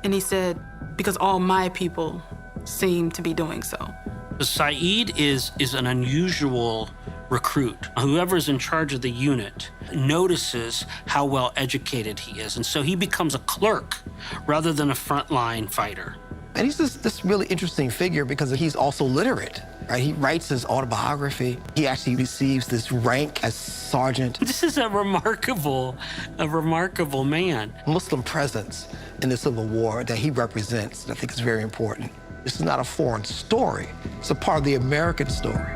and he said, because all my people seem to be doing so. Said is an unusual recruit. Whoever's in charge of the unit notices how well educated he is, and so he becomes a clerk rather than a frontline fighter. And he's this really interesting figure because he's also literate, right? He writes his autobiography. He actually receives this rank as sergeant. This is a remarkable man. Muslim presence in the Civil War that he represents, I think is very important. This is not a foreign story. It's a part of the American story.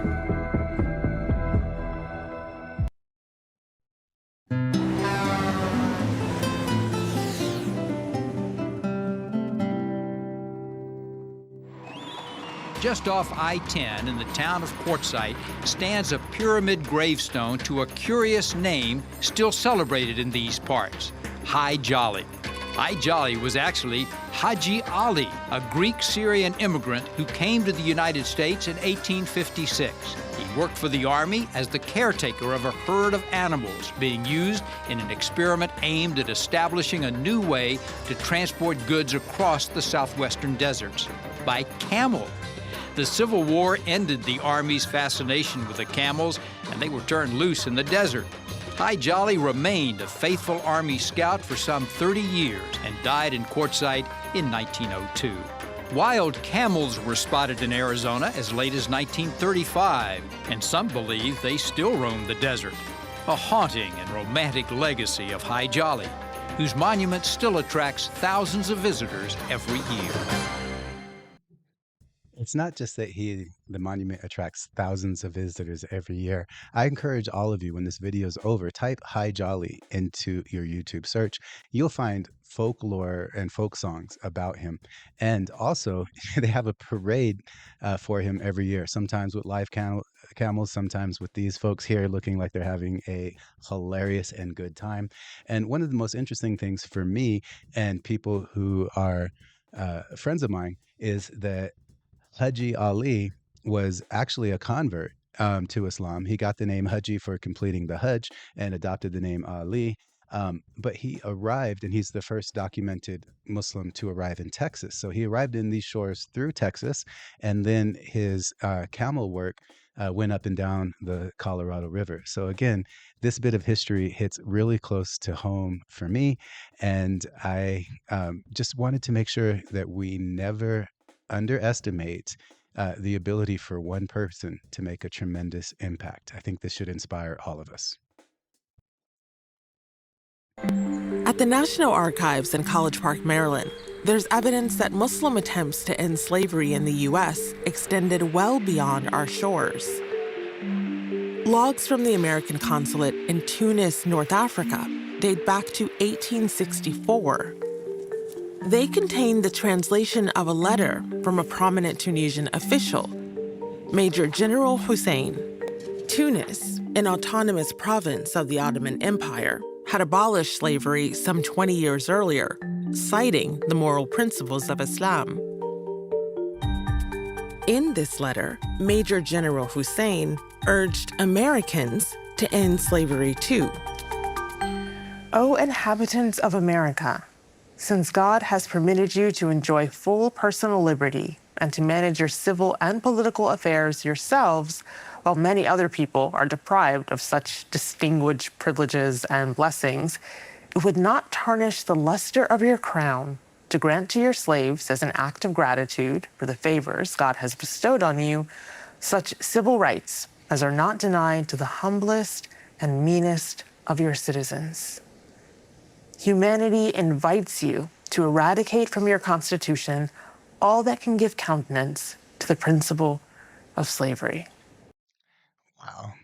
Just off I-10 in the town of Quartzsite stands a pyramid gravestone to a curious name still celebrated in these parts, Hajjali. Hajjali was actually Haji Ali, a Greek-Syrian immigrant who came to the United States in 1856. He worked for the Army as the caretaker of a herd of animals being used in an experiment aimed at establishing a new way to transport goods across the southwestern deserts, by camel. The Civil War ended the Army's fascination with the camels, and they were turned loose in the desert. Hajjali remained a faithful Army scout for some 30 years and died in Quartzsite in 1902. Wild camels were spotted in Arizona as late as 1935, and some believe they still roam the desert. A haunting and romantic legacy of Hajjali, whose monument still attracts thousands of visitors every year. It's not just that the monument attracts thousands of visitors every year. I encourage all of you, when this video is over, type Hajjali into your YouTube search. You'll find folklore and folk songs about him. And also, they have a parade for him every year, sometimes with live camels, sometimes with these folks here looking like they're having a hilarious and good time. And one of the most interesting things for me and people who are friends of mine is that Haji Ali was actually a convert to Islam. He got the name Haji for completing the Hajj and adopted the name Ali. But he arrived, and he's the first documented Muslim to arrive in Texas. So he arrived in these shores through Texas, and then his camel work went up and down the Colorado River. So again, this bit of history hits really close to home for me, and I just wanted to make sure that we never underestimate the ability for one person to make a tremendous impact. I think this should inspire all of us. At the National Archives in College Park, Maryland, there's evidence that Muslim attempts to end slavery in the U.S. extended well beyond our shores. Logs from the American consulate in Tunis, North Africa, date back to 1864. They contain the translation of a letter from a prominent Tunisian official, Major General Hussein. Tunis, an autonomous province of the Ottoman Empire, had abolished slavery some 20 years earlier, citing the moral principles of Islam. In this letter, Major General Hussein urged Americans to end slavery too. O inhabitants of America, since God has permitted you to enjoy full personal liberty and to manage your civil and political affairs yourselves, while many other people are deprived of such distinguished privileges and blessings, it would not tarnish the luster of your crown to grant to your slaves, as an act of gratitude for the favors God has bestowed on you, such civil rights as are not denied to the humblest and meanest of your citizens. Humanity invites you to eradicate from your Constitution all that can give countenance to the principle of slavery. Wow.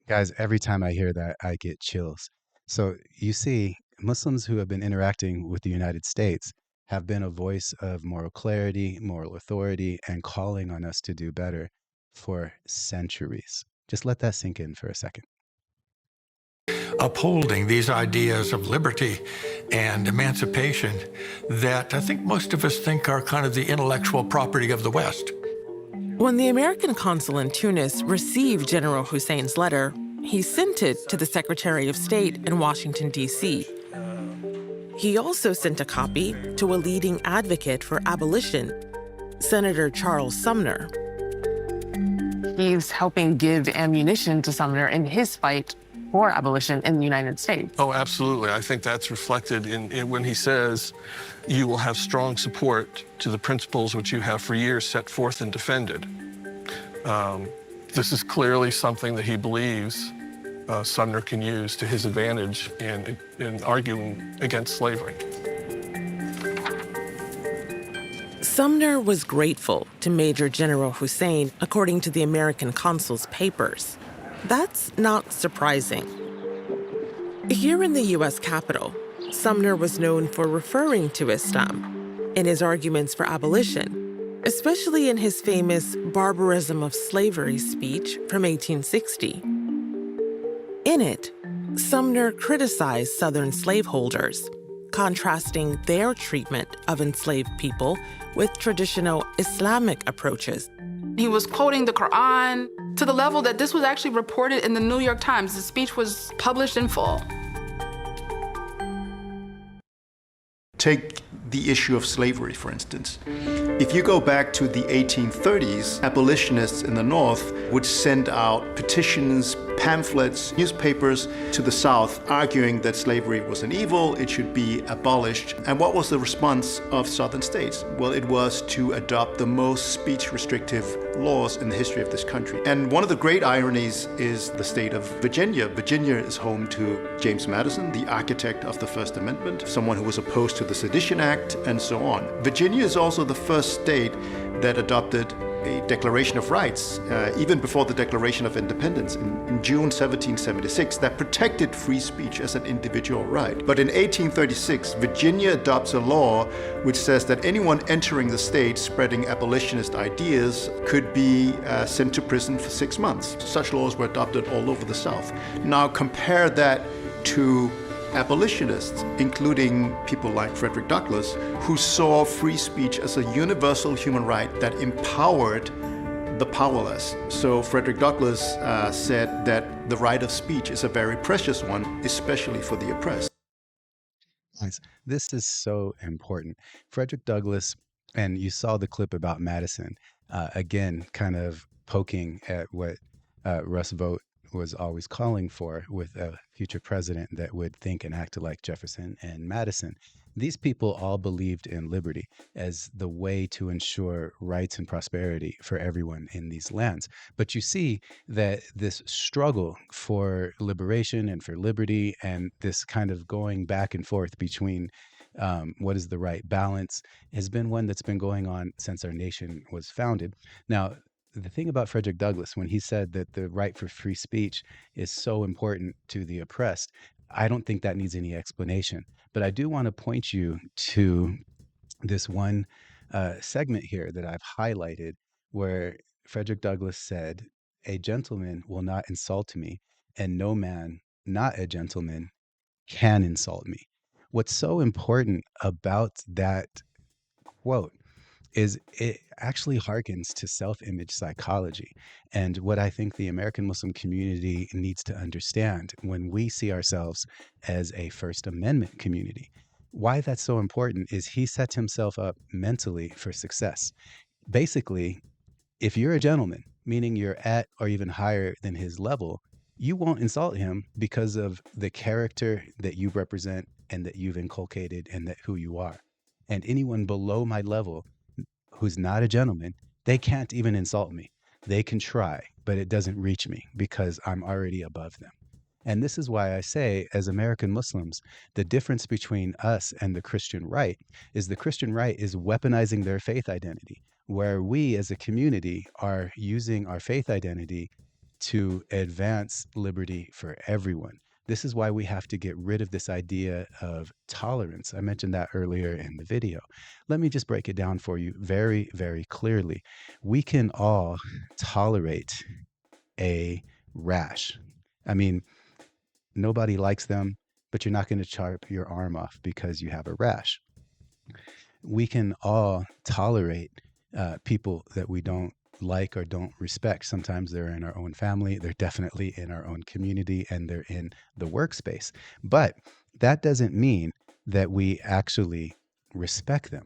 Guys, every time I hear that, I get chills. So you see, Muslims who have been interacting with the United States have been a voice of moral clarity, moral authority, and calling on us to do better for centuries. Just let that sink in for a second. Upholding these ideas of liberty and emancipation that I think most of us think are kind of the intellectual property of the West. When the American consul in Tunis received General Hussein's letter, he sent it to the Secretary of State in Washington, D.C. He also sent a copy to a leading advocate for abolition, Senator Charles Sumner. He's helping give ammunition to Sumner in his fight for abolition in the United States. Oh, absolutely. I think that's reflected in when he says, you will have strong support to the principles which you have for years set forth and defended. This is clearly something that he believes Sumner can use to his advantage in arguing against slavery. Sumner was grateful to Major General Hussein, according to the American consul's papers. That's not surprising. Here in the U.S. Capitol, Sumner was known for referring to Islam in his arguments for abolition, especially in his famous Barbarism of Slavery speech from 1860. In it, Sumner criticized Southern slaveholders, contrasting their treatment of enslaved people with traditional Islamic approaches. He was quoting the Quran to the level that this was actually reported in the New York Times. The speech was published in full. Take the issue of slavery, for instance. If you go back to the 1830s, abolitionists in the North would send out petitions, pamphlets, newspapers to the South arguing that slavery was an evil, it should be abolished. And what was the response of Southern states? Well, it was to adopt the most speech-restrictive laws in the history of this country. And one of the great ironies is the state of Virginia. Virginia is home to James Madison, the architect of the First Amendment, someone who was opposed to the Sedition Act, and so on. Virginia is also the first state that adopted a Declaration of Rights, even before the Declaration of Independence in June 1776, that protected free speech as an individual right. But in 1836, Virginia adopts a law which says that anyone entering the state spreading abolitionist ideas could be sent to prison for 6 months. Such laws were adopted all over the South. Now compare that to abolitionists, including people like Frederick Douglass, who saw free speech as a universal human right that empowered the powerless. So Frederick Douglass said that the right of speech is a very precious one, especially for the oppressed. Guys, this is so important. Frederick Douglass, and you saw the clip about Madison, again, kind of poking at what Russ Vought was always calling for with a future president that would think and act like Jefferson and Madison. These people all believed in liberty as the way to ensure rights and prosperity for everyone in these lands. But you see that this struggle for liberation and for liberty and this kind of going back and forth between what is the right balance has been one that's been going on since our nation was founded. Now, the thing about Frederick Douglass, when he said that the right for free speech is so important to the oppressed, I don't think that needs any explanation. But I do want to point you to this one segment here that I've highlighted where Frederick Douglass said, "A gentleman will not insult me, and no man, not a gentleman, can insult me." What's so important about that quote is it actually harkens to self-image psychology. And what I think the American Muslim community needs to understand when we see ourselves as a First Amendment community. Why that's so important is he sets himself up mentally for success. Basically, if you're a gentleman, meaning you're at or even higher than his level, you won't insult him because of the character that you represent and that you've inculcated and that who you are. And anyone below my level who's not a gentleman, they can't even insult me. They can try, but it doesn't reach me because I'm already above them. And this is why I say, as American Muslims, the difference between us and the Christian right is the Christian right is weaponizing their faith identity, where we as a community are using our faith identity to advance liberty for everyone. This is why we have to get rid of this idea of tolerance. I mentioned that earlier in the video. Let me just break it down for you very, very clearly. We can all tolerate a rash. I mean, nobody likes them, but you're not going to chop your arm off because you have a rash. We can all tolerate people that we don't like or don't respect. Sometimes they're in our own family, they're definitely in our own community, and they're in the workspace. But that doesn't mean that we actually respect them.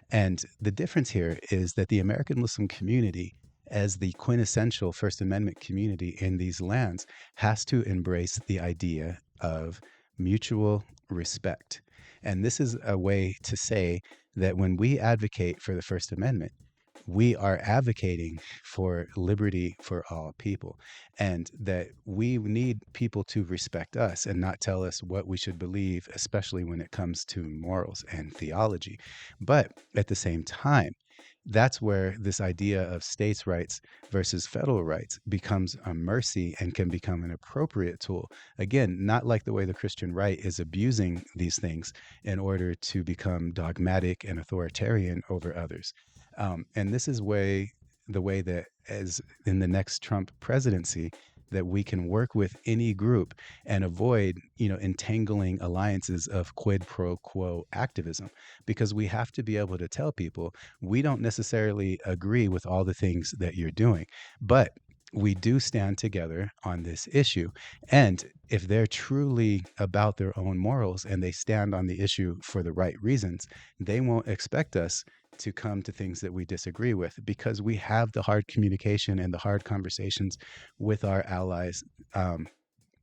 And the difference here is that the American Muslim community, as the quintessential First Amendment community in these lands, has to embrace the idea of mutual respect. And this is a way to say that when we advocate for the First Amendment, we are advocating for liberty for all people, and that we need people to respect us and not tell us what we should believe, especially when it comes to morals and theology. But at the same time, that's where this idea of states' rights versus federal rights becomes a mercy and can become an appropriate tool. Again, not like the way the Christian right is abusing these things in order to become dogmatic and authoritarian over others. And this is the way that, as in the next Trump presidency, that we can work with any group and avoid, entangling alliances of quid pro quo activism, because we have to be able to tell people we don't necessarily agree with all the things that you're doing, but we do stand together on this issue. And if they're truly about their own morals and they stand on the issue for the right reasons, they won't expect us to come to things that we disagree with, because we have the hard communication and the hard conversations with our allies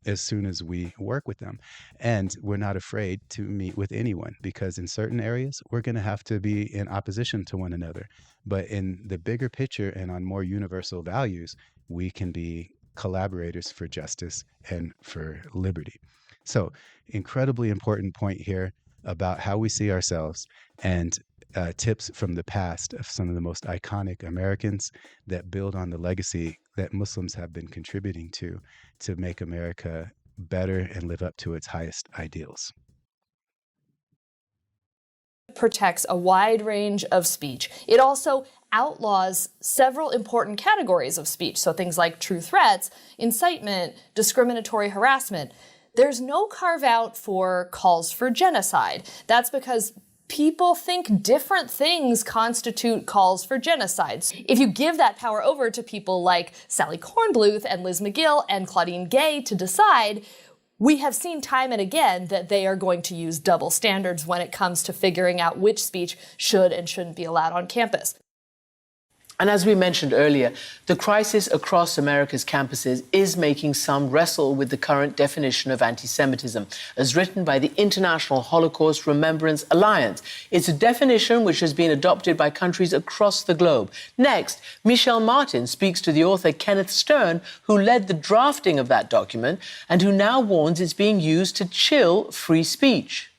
as soon as we work with them. And we're not afraid to meet with anyone, because in certain areas, we're going to have to be in opposition to one another. But in the bigger picture and on more universal values, we can be collaborators for justice and for liberty. So, incredibly important point here about how we see ourselves, and tips from the past of some of the most iconic Americans that build on the legacy that Muslims have been contributing to make America better and live up to its highest ideals. Protects a wide range of speech. It also outlaws several important categories of speech, so things like true threats, incitement, discriminatory harassment. There's no carve out for calls for genocide. That's because people think different things constitute calls for genocides. If you give that power over to people like Sally Kornbluth and Liz McGill and Claudine Gay to decide, we have seen time and again that they are going to use double standards when it comes to figuring out which speech should and shouldn't be allowed on campus. And as we mentioned earlier, the crisis across America's campuses is making some wrestle with the current definition of anti-Semitism, as written by the International Holocaust Remembrance Alliance. It's a definition which has been adopted by countries across the globe. Next, Michelle Martin speaks to the author Kenneth Stern, who led the drafting of that document and who now warns it's being used to chill free speech.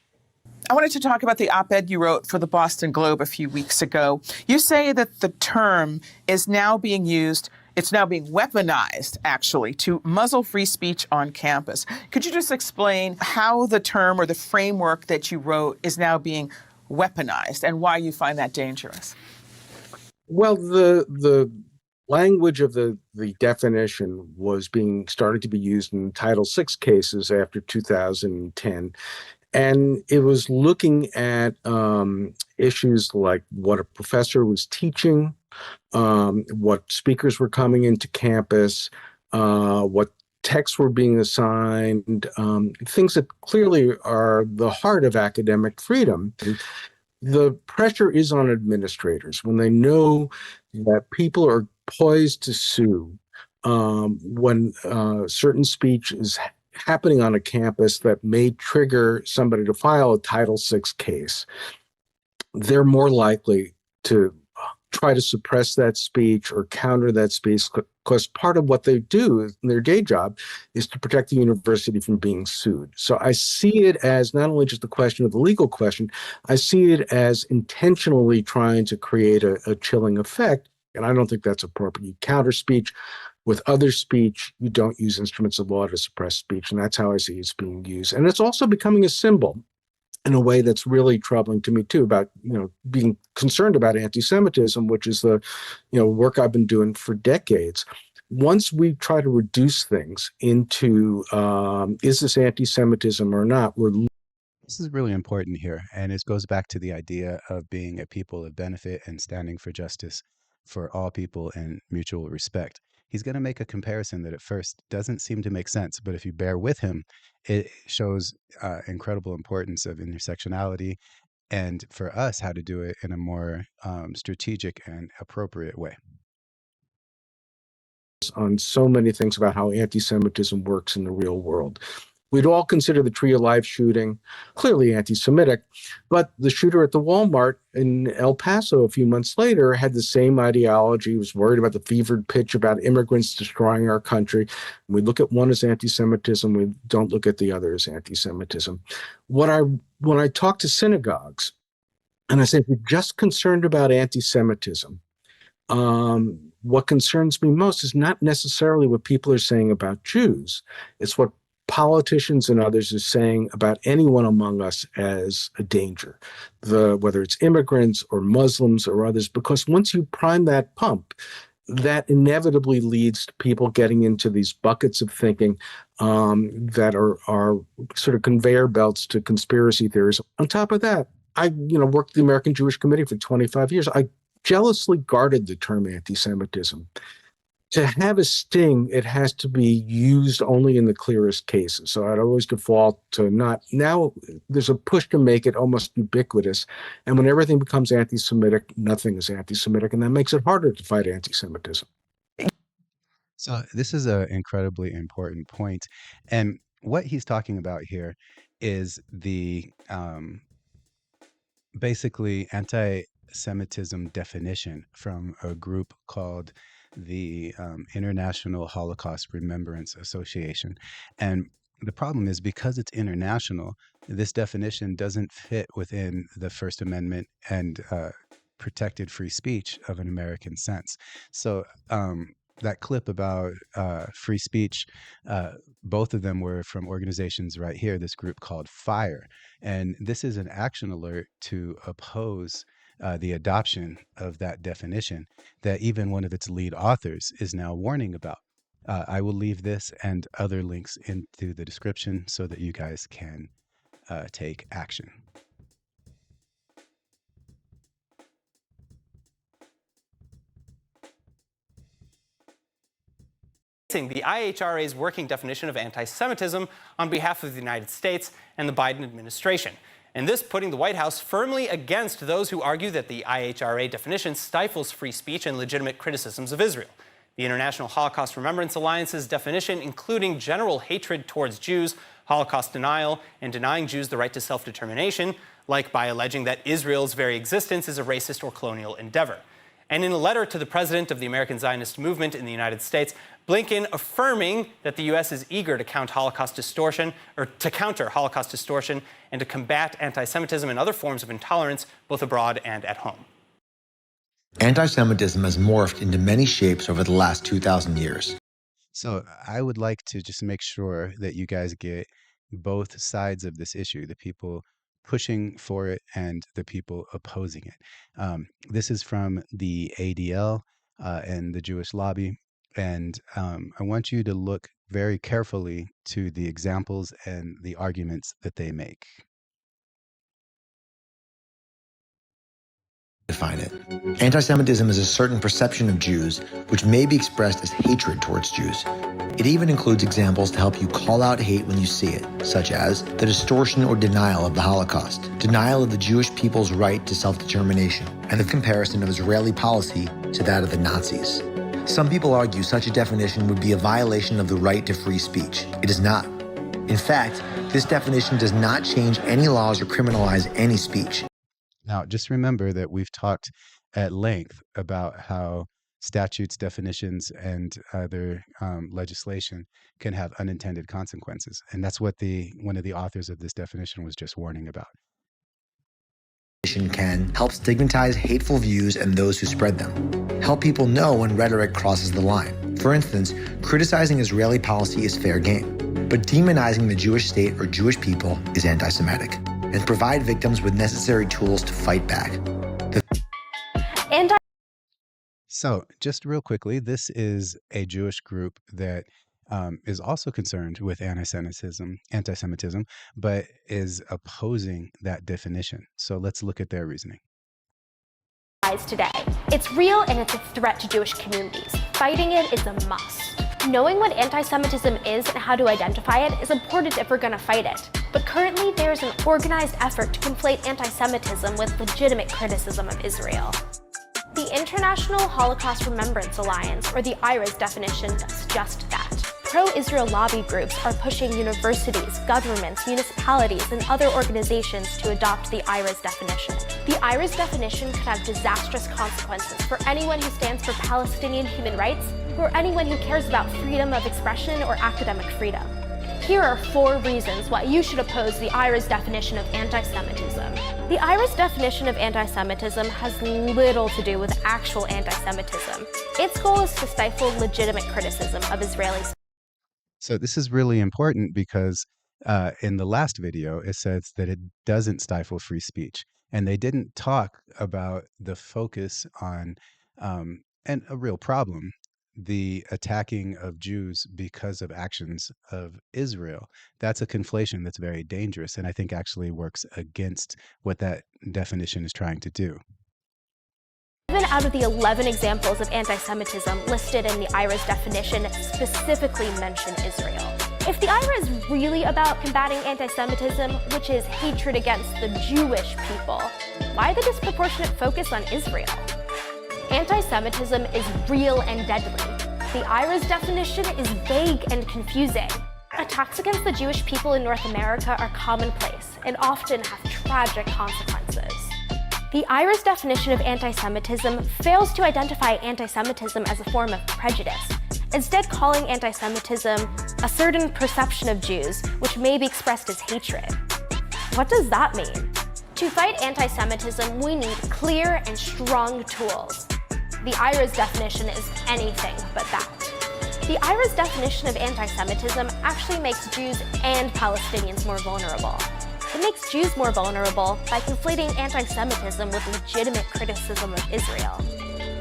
I wanted to talk about the op-ed you wrote for the Boston Globe a few weeks ago. You say that the term is now being used, it's now being weaponized, actually, to muzzle free speech on campus. Could you just explain how the term or the framework that you wrote is now being weaponized and why you find that dangerous? Well, the language of the definition was being started to be used in Title VI cases after 2010. And it was looking at issues like what a professor was teaching, what speakers were coming into campus, what texts were being assigned, things that clearly are the heart of academic freedom. The pressure is on administrators when they know that people are poised to sue when certain speech is happening on a campus that may trigger somebody to file a Title VI case. They're more likely to try to suppress that speech or counter that speech, because part of what they do in their day job is to protect the university from being sued. So I see it as not only just a question of the legal question, I see it as intentionally trying to create a chilling effect, and I don't think that's appropriate. You counter speech With other speech, you don't use instruments of law to suppress speech, and that's how I see it's being used. And it's also becoming a symbol in a way that's really troubling to me too, about, being concerned about anti-Semitism, which is the, work I've been doing for decades. Once we try to reduce things into, is this anti-Semitism or not, This is really important here, and it goes back to the idea of being a people of benefit and standing for justice for all people and mutual respect. He's going to make a comparison that at first doesn't seem to make sense, but if you bear with him, it shows incredible importance of intersectionality and for us how to do it in a more strategic and appropriate way. On so many things about how anti-Semitism works in the real world. We'd all consider the Tree of Life shooting clearly anti-Semitic, but the shooter at the Walmart in El Paso a few months later had the same ideology. He was worried about the fevered pitch about immigrants destroying our country. We look at one as anti-Semitism, we don't look at the other as anti-Semitism. When I talk to synagogues, and I say, if you're just concerned about anti-Semitism, what concerns me most is not necessarily what people are saying about Jews. It's what politicians and others are saying about anyone among us as a danger, whether it's immigrants or Muslims or others, because once you prime that pump, that inevitably leads to people getting into these buckets of thinking that are sort of conveyor belts to conspiracy theories. On top of that, I worked at the American Jewish Committee for 25 years. I jealously guarded the term anti-Semitism. To have a sting, it has to be used only in the clearest cases. So I'd always default to not. Now there's a push to make it almost ubiquitous. And when everything becomes anti-Semitic, nothing is anti-Semitic. And that makes it harder to fight anti-Semitism. So this is an incredibly important point. And what he's talking about here is the basically anti-Semitism definition from a group called the International Holocaust Remembrance Association. And the problem is, because it's international, this definition doesn't fit within the First Amendment and protected free speech of an American sense. So that clip about free speech, both of them were from organizations right here, this group called FIRE. And this is an action alert to oppose the adoption of that definition that even one of its lead authors is now warning about. I will leave this and other links into the description so that you guys can take action. The IHRA's working definition of anti-Semitism on behalf of the United States and the Biden administration. And this putting the White House firmly against those who argue that the IHRA definition stifles free speech and legitimate criticisms of Israel. The International Holocaust Remembrance Alliance's definition, including general hatred towards Jews, Holocaust denial, and denying Jews the right to self-determination, like by alleging that Israel's very existence is a racist or colonial endeavor. And in a letter to the president of the American Zionist movement in the United States, Blinken affirming that the U.S. is eager to counter Holocaust distortion and to combat anti-Semitism and other forms of intolerance, both abroad and at home. Anti-Semitism has morphed into many shapes over the last 2,000 years. So I would like to just make sure that you guys get both sides of this issue, the people pushing for it and the people opposing it. This is from the ADL and the Jewish lobby. And I want you to look very carefully to the examples and the arguments that they make. Define it. Anti-Semitism is a certain perception of Jews which may be expressed as hatred towards Jews. It even includes examples to help you call out hate when you see it, such as the distortion or denial of the Holocaust, denial of the Jewish people's right to self-determination, and the comparison of Israeli policy to that of the Nazis. Some people argue such a definition would be a violation of the right to free speech. It is not. In fact, this definition does not change any laws or criminalize any speech. Now, just remember that we've talked at length about how statutes, definitions, and other legislation can have unintended consequences. And that's what one of the authors of this definition was just warning about. can help stigmatize hateful views and those who spread them. Help people know when rhetoric crosses the line. For instance, criticizing Israeli policy is fair game, but demonizing the Jewish state or Jewish people is anti-Semitic. And provide victims with necessary tools to fight back. So, just real quickly, this is a Jewish group that is also concerned with anti-Semitism, but is opposing that definition. So let's look at their reasoning. Today. It's real and it's a threat to Jewish communities. Fighting it is a must. Knowing what anti-Semitism is and how to identify it is important if we're going to fight it. But currently there is an organized effort to conflate anti-Semitism with legitimate criticism of Israel. The International Holocaust Remembrance Alliance, or the IRA's definition, does just that. Pro-Israel lobby groups are pushing universities, governments, municipalities, and other organizations to adopt the IRA's definition. The IRA's definition could have disastrous consequences for anyone who stands for Palestinian human rights or anyone who cares about freedom of expression or academic freedom. Here are 4 reasons why you should oppose the IRA's definition of anti-Semitism. The IRA's definition of anti-Semitism has little to do with actual anti-Semitism. Its goal is to stifle legitimate criticism of Israelis. So this is really important because in the last video, it says that it doesn't stifle free speech. And they didn't talk about the focus on, and a real problem, the attacking of Jews because of actions of Israel. That's a conflation that's very dangerous and I think actually works against what that definition is trying to do. 7 out of the 11 examples of anti-Semitism listed in the IRA's definition specifically mention Israel. If the IRA is really about combating anti-Semitism, which is hatred against the Jewish people, why the disproportionate focus on Israel? Anti-Semitism is real and deadly. The IRA's definition is vague and confusing. Attacks against the Jewish people in North America are commonplace and often have tragic consequences. The IRA's definition of anti-Semitism fails to identify anti-Semitism as a form of prejudice, instead calling anti-Semitism a certain perception of Jews, which may be expressed as hatred. What does that mean? To fight anti-Semitism, we need clear and strong tools. The IRA's definition is anything but that. The IRA's definition of anti-Semitism actually makes Jews and Palestinians more vulnerable. It makes Jews more vulnerable by conflating anti-Semitism with legitimate criticism of Israel.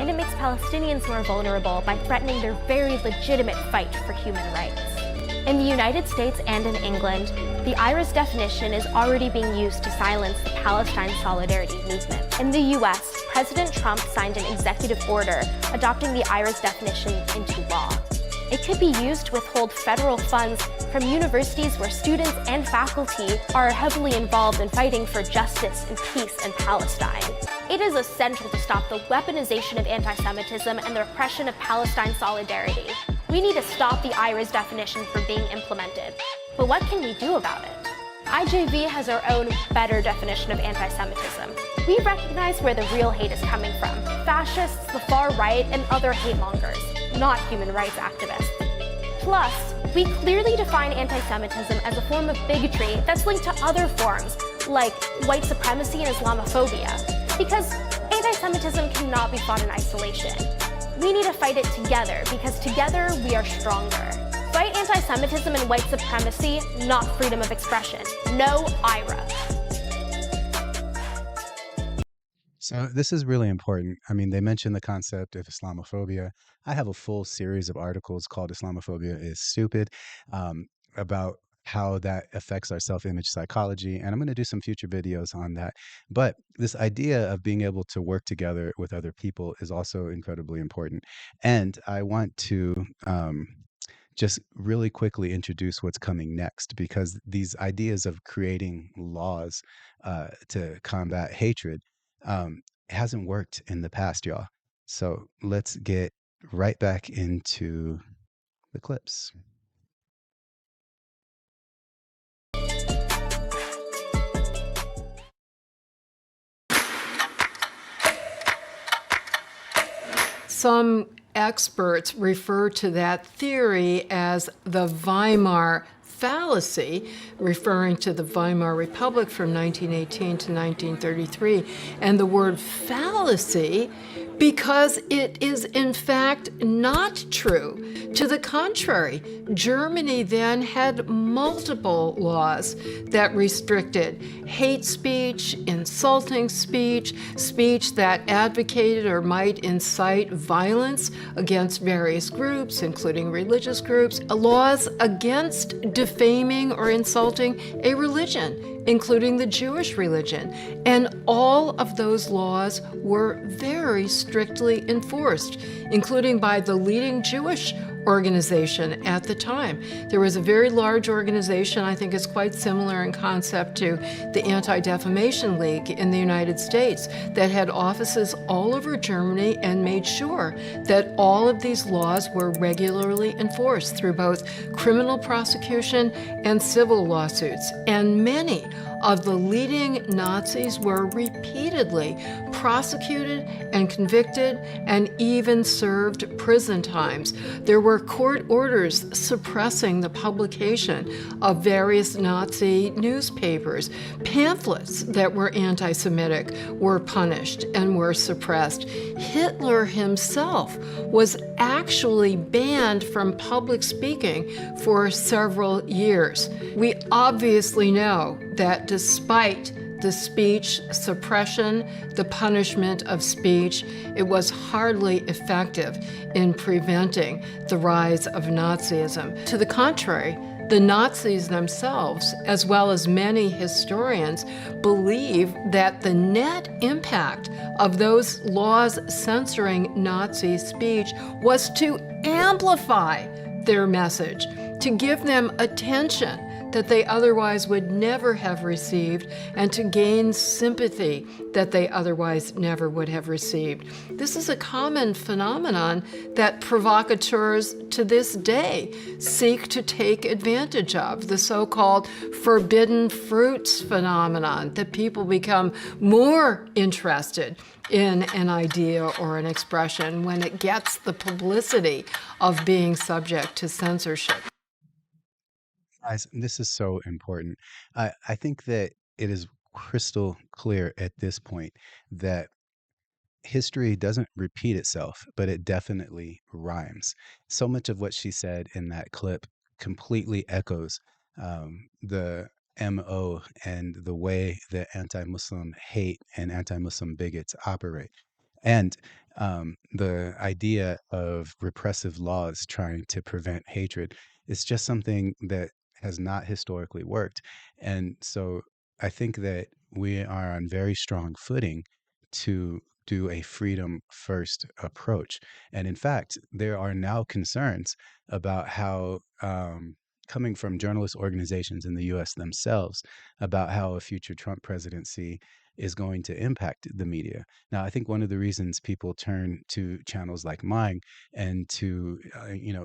And it makes Palestinians more vulnerable by threatening their very legitimate fight for human rights. In the United States and in England, the IRA's definition is already being used to silence the Palestine Solidarity movement. In the US, President Trump signed an executive order adopting the IRA's definition into law. It could be used to withhold federal funds from universities where students and faculty are heavily involved in fighting for justice and peace in Palestine. It is essential to stop the weaponization of anti-Semitism and the repression of Palestine solidarity. We need to stop the IRA's definition from being implemented. But what can we do about it? IJV has our own better definition of anti-Semitism. We recognize where the real hate is coming from: fascists, the far right, and other hate mongers, not human rights activists. Plus, we clearly define anti-Semitism as a form of bigotry that's linked to other forms, like white supremacy and Islamophobia, because anti-Semitism cannot be fought in isolation. We need to fight it together, because together we are stronger. Fight anti-Semitism and white supremacy, not freedom of expression. No IRA. So this is really important. I mean, they mentioned the concept of Islamophobia. I have a full series of articles called Islamophobia is Stupid, about how that affects our self-image psychology. And I'm going to do some future videos on that. But this idea of being able to work together with other people is also incredibly important. And I want to just really quickly introduce what's coming next, because these ideas of creating laws to combat hatred hasn't worked in the past, y'all. So let's get right back into the clips. Some experts refer to that theory as the Weimar fallacy, referring to the Weimar Republic from 1918 to 1933, and the word fallacy because it is in fact not true. To the contrary, Germany then had multiple laws that restricted hate speech, insulting speech, speech that advocated or might incite violence against various groups, including religious groups, laws against defaming or insulting a religion, including the Jewish religion. And all of those laws were very strictly enforced, including by the leading Jewish organization at the time. There was a very large organization, I think it's quite similar in concept to the Anti-Defamation League in the United States, that had offices all over Germany and made sure that all of these laws were regularly enforced through both criminal prosecution and civil lawsuits. And many of the leading Nazis were repeatedly prosecuted and convicted and even served prison times. There were court orders suppressing the publication of various Nazi newspapers. Pamphlets that were anti-Semitic were punished and were suppressed. Hitler himself was actually banned from public speaking for several years. We obviously know that despite the speech suppression, the punishment of speech, it was hardly effective in preventing the rise of Nazism. To the contrary, the Nazis themselves, as well as many historians, believe that the net impact of those laws censoring Nazi speech was to amplify their message, to give them attention that they otherwise would never have received, and to gain sympathy that they otherwise never would have received. This is a common phenomenon that provocateurs to this day seek to take advantage of, the so-called forbidden fruits phenomenon, that people become more interested in an idea or an expression when it gets the publicity of being subject to censorship. Guys, this is so important. I think that it is crystal clear at this point that history doesn't repeat itself, but it definitely rhymes. So much of what she said in that clip completely echoes the MO and the way that anti-Muslim hate and anti-Muslim bigots operate. And the idea of repressive laws trying to prevent hatred is just something that has not historically worked. And so I think that we are on very strong footing to do a freedom first approach. And in fact, there are now concerns about how, coming from journalist organizations in the US themselves, about how a future Trump presidency is going to impact the media. Now, I think one of the reasons people turn to channels like mine and to,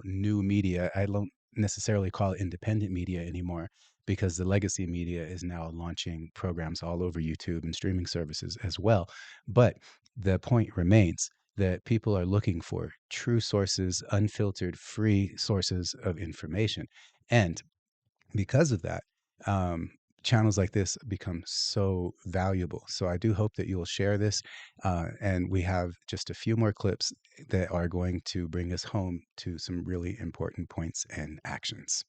new media, I don't necessarily call it independent media anymore, because the legacy media is now launching programs all over YouTube and streaming services as well. But the point remains that people are looking for true sources, unfiltered, free sources of information. And because of that, channels like this become so valuable. So I do hope that you will share this. And we have just a few more clips that are going to bring us home to some really important points and actions.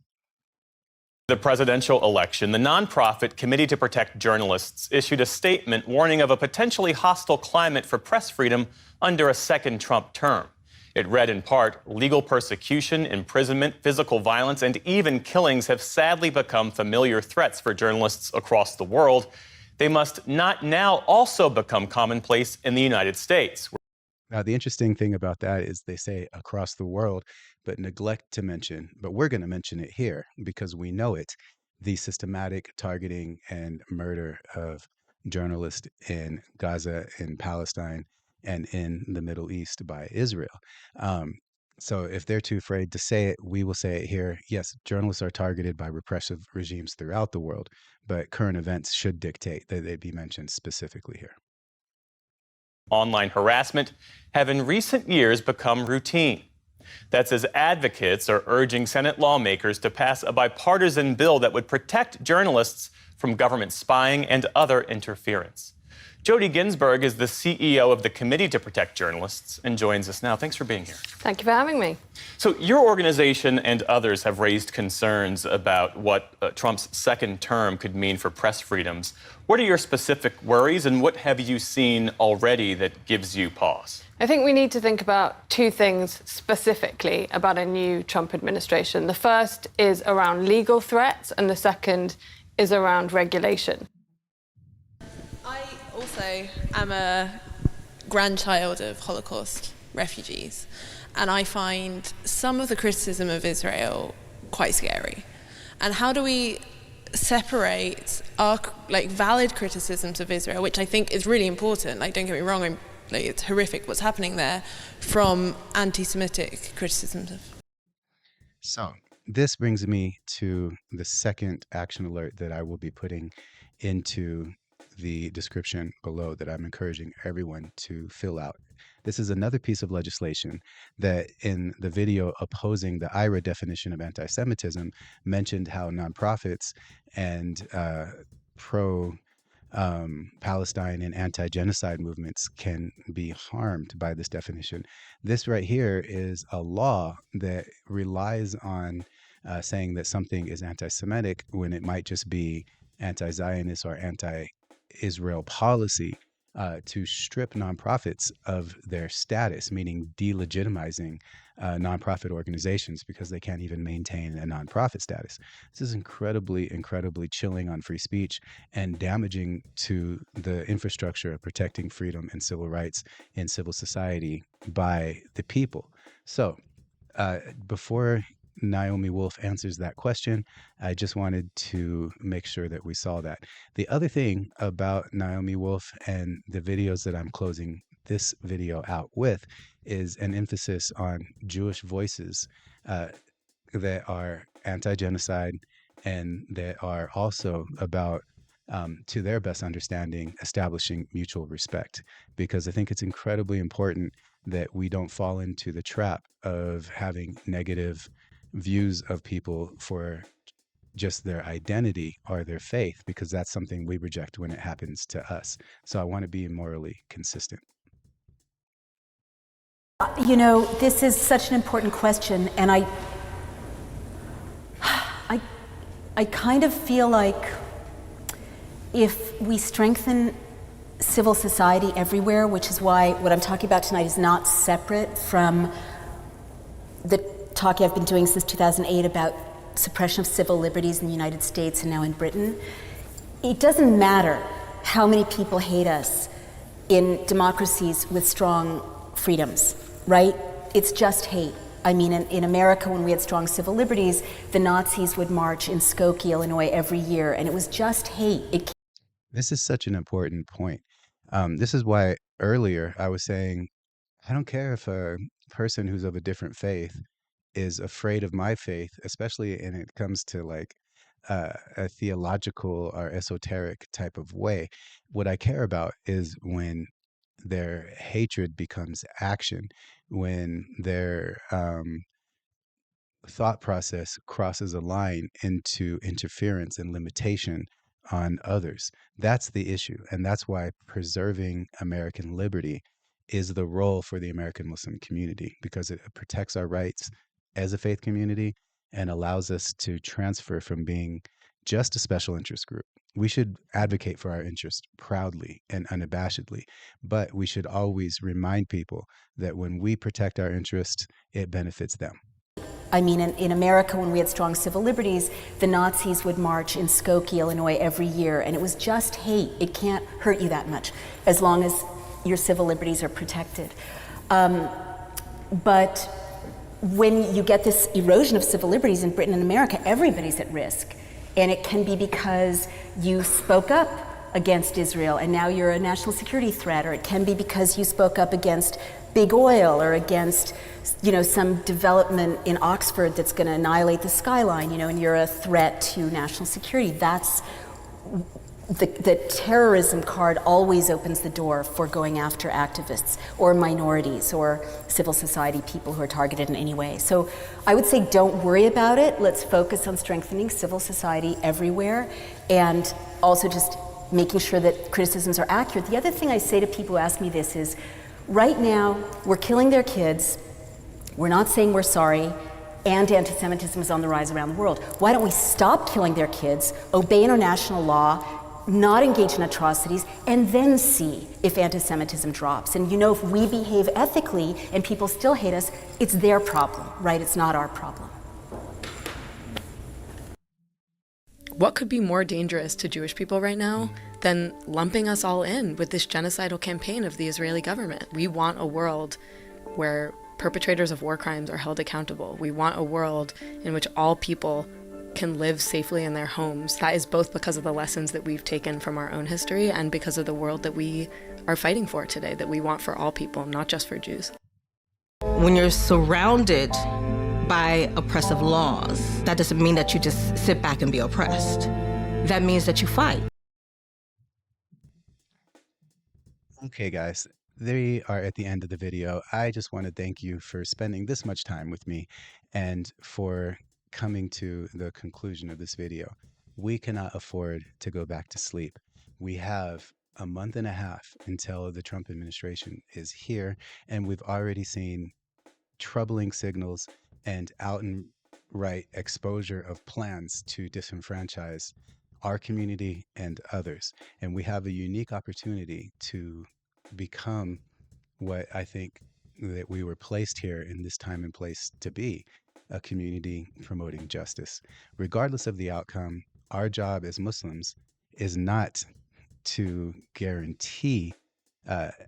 The presidential election, the nonprofit Committee to Protect Journalists issued a statement warning of a potentially hostile climate for press freedom under a second Trump term. It read in part, legal persecution, imprisonment, physical violence, and even killings have sadly become familiar threats for journalists across the world. They must not now also become commonplace in the United States. Now, the interesting thing about that is they say across the world, but neglect to mention, but we're going to mention it here because we know it, the systematic targeting and murder of journalists in Gaza, in Palestine, and in the Middle East by Israel. So if they're too afraid to say it, we will say it here. Yes, journalists are targeted by repressive regimes throughout the world, but current events should dictate that they be mentioned specifically here. Online harassment have in recent years become routine. That says advocates are urging Senate lawmakers to pass a bipartisan bill that would protect journalists from government spying and other interference. Jody Ginsburg is the CEO of the Committee to Protect Journalists and joins us now. Thanks for being here. Thank you for having me. So your organization and others have raised concerns about what Trump's second term could mean for press freedoms. What are your specific worries, and what have you seen already that gives you pause? I think we need to think about two things specifically about a new Trump administration. The first is around legal threats, and the second is around regulation. I also am a grandchild of Holocaust refugees, and I find some of the criticism of Israel quite scary. And how do we separate our valid criticisms of Israel, which I think is really important, don't get me wrong, it's horrific what's happening there, from anti-Semitic criticisms of... So this brings me to the second action alert that I will be putting into the description below that I'm encouraging everyone to fill out. This is another piece of legislation that in the video opposing the IRA definition of anti-Semitism mentioned how nonprofits and pro-Palestine and anti-genocide movements can be harmed by this definition. This right here is a law that relies on saying that something is anti-Semitic when it might just be anti-Zionist or anti-Israel policy, to strip nonprofits of their status, meaning delegitimizing nonprofit organizations because they can't even maintain a nonprofit status. This is incredibly, incredibly chilling on free speech and damaging to the infrastructure of protecting freedom and civil rights in civil society by the people. So before Naomi Wolf answers that question, I just wanted to make sure that we saw that. The other thing about Naomi Wolf and the videos that I'm closing this video out with is an emphasis on Jewish voices that are anti-genocide and that are also about, to their best understanding, establishing mutual respect. Because I think it's incredibly important that we don't fall into the trap of having negative views of people for just their identity or their faith, because that's something we reject when it happens to us. So I want to be morally consistent. You know, this is such an important question, and I kind of feel like if we strengthen civil society everywhere, which is why what I'm talking about tonight is not separate from the talk I've been doing since 2008 about suppression of civil liberties in the United States and now in Britain. It doesn't matter how many people hate us in democracies with strong freedoms, right? It's just hate. I mean, in America, when we had strong civil liberties, the Nazis would march in Skokie, Illinois every year, and it was just hate. This is such an important point. This is why earlier I was saying, I don't care if a person who's of a different faith is afraid of my faith, especially when it comes to like a theological or esoteric type of way. What I care about is when their hatred becomes action, when their thought process crosses a line into interference and limitation on others. That's the issue. And that's why preserving American liberty is the role for the American Muslim community, because it protects our rights as a faith community and allows us to transfer from being just a special interest group. We should advocate for our interests proudly and unabashedly, but we should always remind people that when we protect our interests, it benefits them. I mean, in America, when we had strong civil liberties, the Nazis would march in Skokie, Illinois every year, and it was just hate. It can't hurt you that much as long as your civil liberties are protected. But when you get this erosion of civil liberties in Britain and America, everybody's at risk. And it can be because you spoke up against Israel and now you're a national security threat, or it can be because you spoke up against big oil or against, you know, some development in Oxford that's going to annihilate the skyline, you know, and you're a threat to national security. That's the terrorism card always opens the door for going after activists or minorities or civil society people who are targeted in any way. So I would say don't worry about it. Let's focus on strengthening civil society everywhere and also just making sure that criticisms are accurate. The other thing I say to people who ask me this is, right now we're killing their kids, we're not saying we're sorry, and anti-Semitism is on the rise around the world. Why don't we stop killing their kids, obey international law, not engage in atrocities, and then see if anti-Semitism drops? And you know, if we behave ethically and people still hate us, it's their problem, right? It's not our problem. What could be more dangerous to Jewish people right now than lumping us all in with this genocidal campaign of the Israeli government? We want a world where perpetrators of war crimes are held accountable. We want a world in which all people can live safely in their homes. That is both because of the lessons that we've taken from our own history and because of the world that we are fighting for today, that we want for all people, not just for Jews. When you're surrounded by oppressive laws, that doesn't mean that you just sit back and be oppressed. That means that you fight. Okay, guys, they are at the end of the video. I just want to thank you for spending this much time with me and for coming to the conclusion of this video. We cannot afford to go back to sleep. We have a month and a half until the Trump administration is here, and we've already seen troubling signals and outright exposure of plans to disenfranchise our community and others. And we have a unique opportunity to become what I think that we were placed here in this time and place to be, a community promoting justice. Regardless of the outcome, our job as Muslims is not to guarantee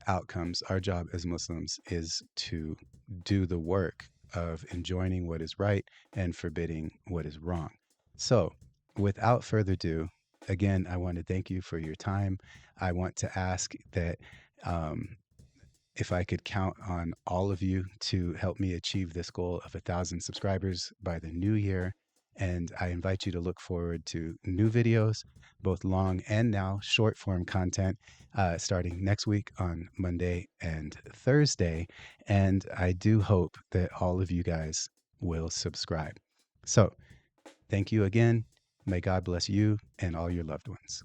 outcomes. Our job as Muslims is to do the work of enjoining what is right and forbidding what is wrong. So, without further ado, again, I want to thank you for your time. I want to ask that if I could count on all of you to help me achieve this goal of 1,000 subscribers by the new year. And I invite you to look forward to new videos, both long and now short form content, starting next week on Monday and Thursday. And I do hope that all of you guys will subscribe. So thank you again. May God bless you and all your loved ones.